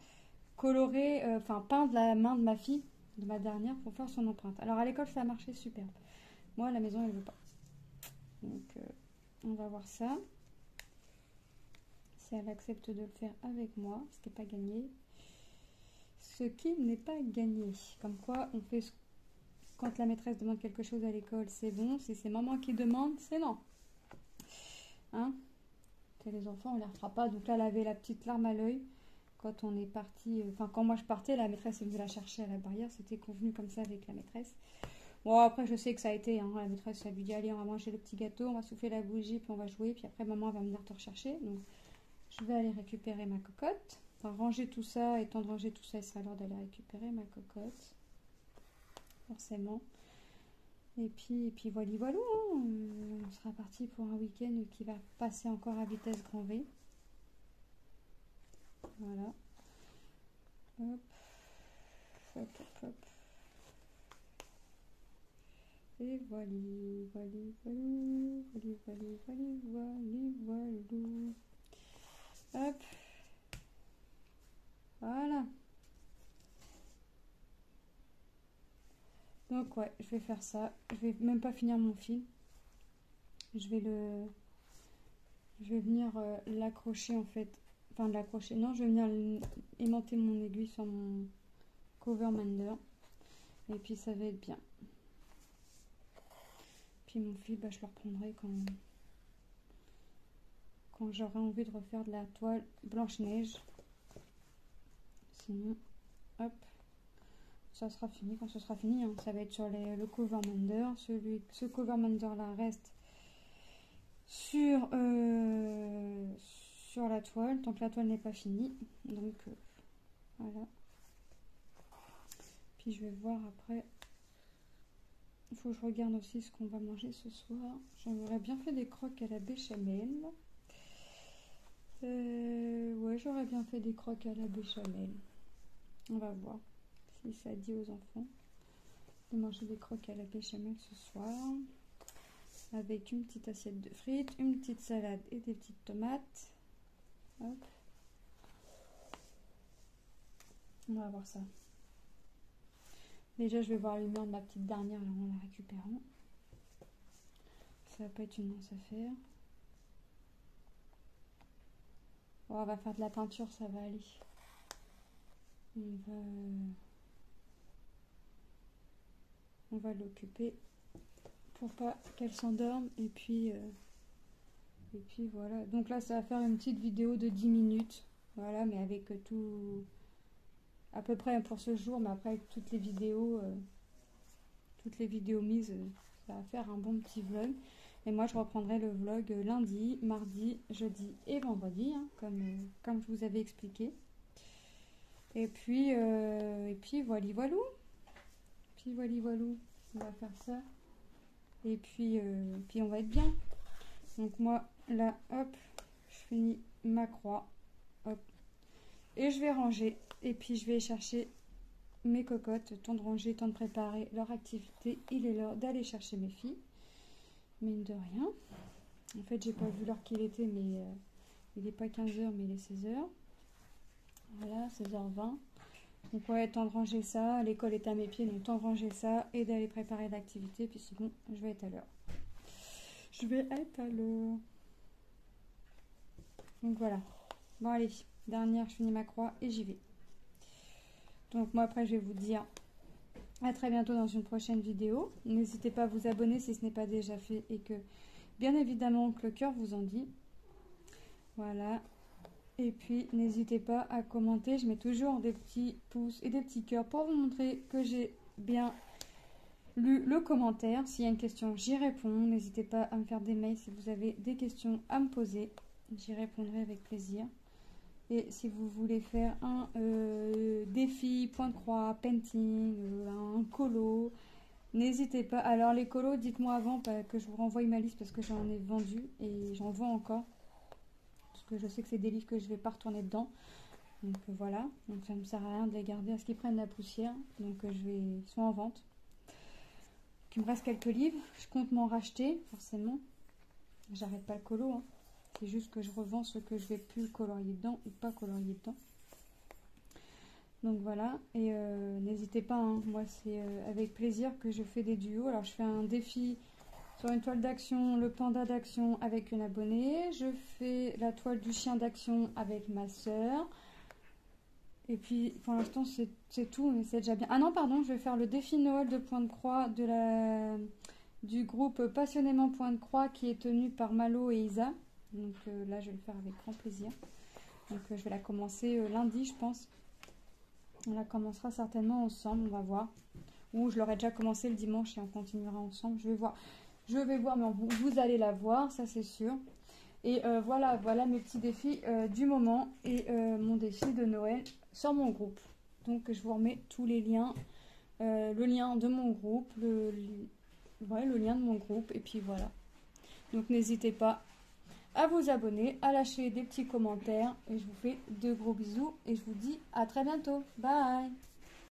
Colorer, enfin peindre la main de ma fille, de ma dernière, pour faire son empreinte. Alors à l'école ça a marché superbe. Moi à la maison elle ne veut pas. Donc on va voir ça. Si elle accepte de le faire avec moi, ce qui n'est pas gagné. Ce qui n'est pas gagné. Comme quoi on fait quand la maîtresse demande quelque chose à l'école, c'est bon. Si c'est maman qui demande, c'est non. Hein? Les enfants, on ne les refera pas. Donc là, elle avait la petite larme à l'œil quand on est parti. Enfin, quand moi je partais, la maîtresse est venue la chercher à la barrière. C'était convenu comme ça avec la maîtresse. Bon, après, je sais que ça a été. Hein, la maîtresse, elle lui dit allez, on va manger le petit gâteau, on va souffler la bougie, puis on va jouer. Puis après, maman va venir te rechercher. Donc, je vais aller récupérer ma cocotte. Enfin, ranger tout ça. Et temps de ranger tout ça, il sera l'heure d'aller récupérer ma cocotte. Forcément. Et puis voilà, voilà, hein. On sera parti pour un week-end qui va passer encore à vitesse grand V. Voilà. Hop. Hop, hop, hop. Et voilà, voilà, voilà, voilà, voilà, voilà, voilà. Hop. Voilà. Donc ouais, je vais faire ça. Je vais même pas finir mon fil. Je vais venir l'accrocher en fait. Enfin l'accrocher. Non, je vais venir aimanter mon aiguille sur mon cover mender. Et puis ça va être bien. Puis mon fil, bah, je le reprendrai quand j'aurai envie de refaire de la toile Blanche-Neige. Sinon, hop, ça sera fini quand ce sera fini, hein. Ça va être sur le cover mender. Ce cover mender là reste sur la toile tant que la toile n'est pas finie. Donc voilà. Puis je vais voir après. Il faut que je regarde aussi ce qu'on va manger ce soir. J'aurais bien fait des croques à la béchamel. Ouais, j'aurais bien fait des croques à la béchamel. On va voir si ça dit aux enfants de manger des croques à la béchamel ce soir. Avec une petite assiette de frites, une petite salade et des petites tomates. Hop. On va voir ça. Déjà, je vais voir l'humeur de ma petite dernière là, en la récupérant. Ça va pas être une mince affaire. Bon, on va faire de la peinture, ça va aller. On va l'occuper pour pas qu'elle s'endorme. Et puis voilà. Donc là, ça va faire une petite vidéo de 10 minutes. Voilà, mais avec tout... à peu près pour ce jour, mais après avec toutes les vidéos mises, ça va faire un bon petit vlog. Et moi je reprendrai le vlog lundi, mardi, jeudi et vendredi, hein, comme je vous avais expliqué. Et puis voilà, voilou. Puis voilà, voilou. On va faire ça. Et puis on va être bien. Donc moi là, hop, je finis ma croix. Hop. et je vais ranger. Et puis je vais chercher mes cocottes, temps de ranger, temps de préparer leur activité. Il est l'heure d'aller chercher mes filles, mine de rien. En fait, j'ai pas vu l'heure qu'il était, mais il n'est pas 15h, mais il est 16h. Voilà, 16h20. Donc ouais, temps de ranger ça. L'école est à mes pieds, donc temps de ranger ça et d'aller préparer l'activité. Puis c'est bon, je vais être à l'heure. Je vais être à l'heure. Donc voilà. Bon allez, dernière, je finis ma croix et j'y vais. Donc moi après, je vais vous dire à très bientôt dans une prochaine vidéo. N'hésitez pas à vous abonner si ce n'est pas déjà fait et que, bien évidemment, que le cœur vous en dit. Voilà. Et puis, n'hésitez pas à commenter. Je mets toujours des petits pouces et des petits cœurs pour vous montrer que j'ai bien lu le commentaire. S'il y a une question, j'y réponds. N'hésitez pas à me faire des mails si vous avez des questions à me poser. J'y répondrai avec plaisir. Et si vous voulez faire un défi, point de croix, painting, un colo, n'hésitez pas. Alors les colos, dites-moi avant que je vous renvoie ma liste parce que j'en ai vendu et j'en vends encore. Parce que je sais que c'est des livres que je ne vais pas retourner dedans. Donc voilà, donc ça ne me sert à rien de les garder à ce qu'ils prennent la poussière. Donc ils sont en vente. Donc, il me reste quelques livres, je compte m'en racheter forcément. J'arrête pas le colo, hein. C'est juste que je revends ce que je vais plus colorier dedans ou pas colorier dedans. Donc voilà, et n'hésitez pas, hein. Moi c'est avec plaisir que je fais des duos. Alors je fais un défi sur une toile d'action, le panda d'action avec une abonnée. Je fais la toile du chien d'action avec ma soeur. Et puis pour l'instant c'est tout, mais c'est déjà bien. Ah non pardon, je vais faire le défi Noël de point de croix du groupe Passionnément Point de Croix qui est tenu par Malo et Isa. Donc là, je vais le faire avec grand plaisir. Donc je vais la commencer lundi, je pense. On la commencera certainement ensemble, on va voir. Ou je l'aurai déjà commencé le dimanche et on continuera ensemble. Je vais voir, mais vous allez la voir, ça c'est sûr. Et voilà mes petits défis du moment et mon défi de Noël sur mon groupe. Donc je vous remets tous les liens. Le lien de mon groupe, le lien de mon groupe. Et puis voilà. Donc n'hésitez pas à vous abonner, à lâcher des petits commentaires et je vous fais de gros bisous et je vous dis à très bientôt. Bye!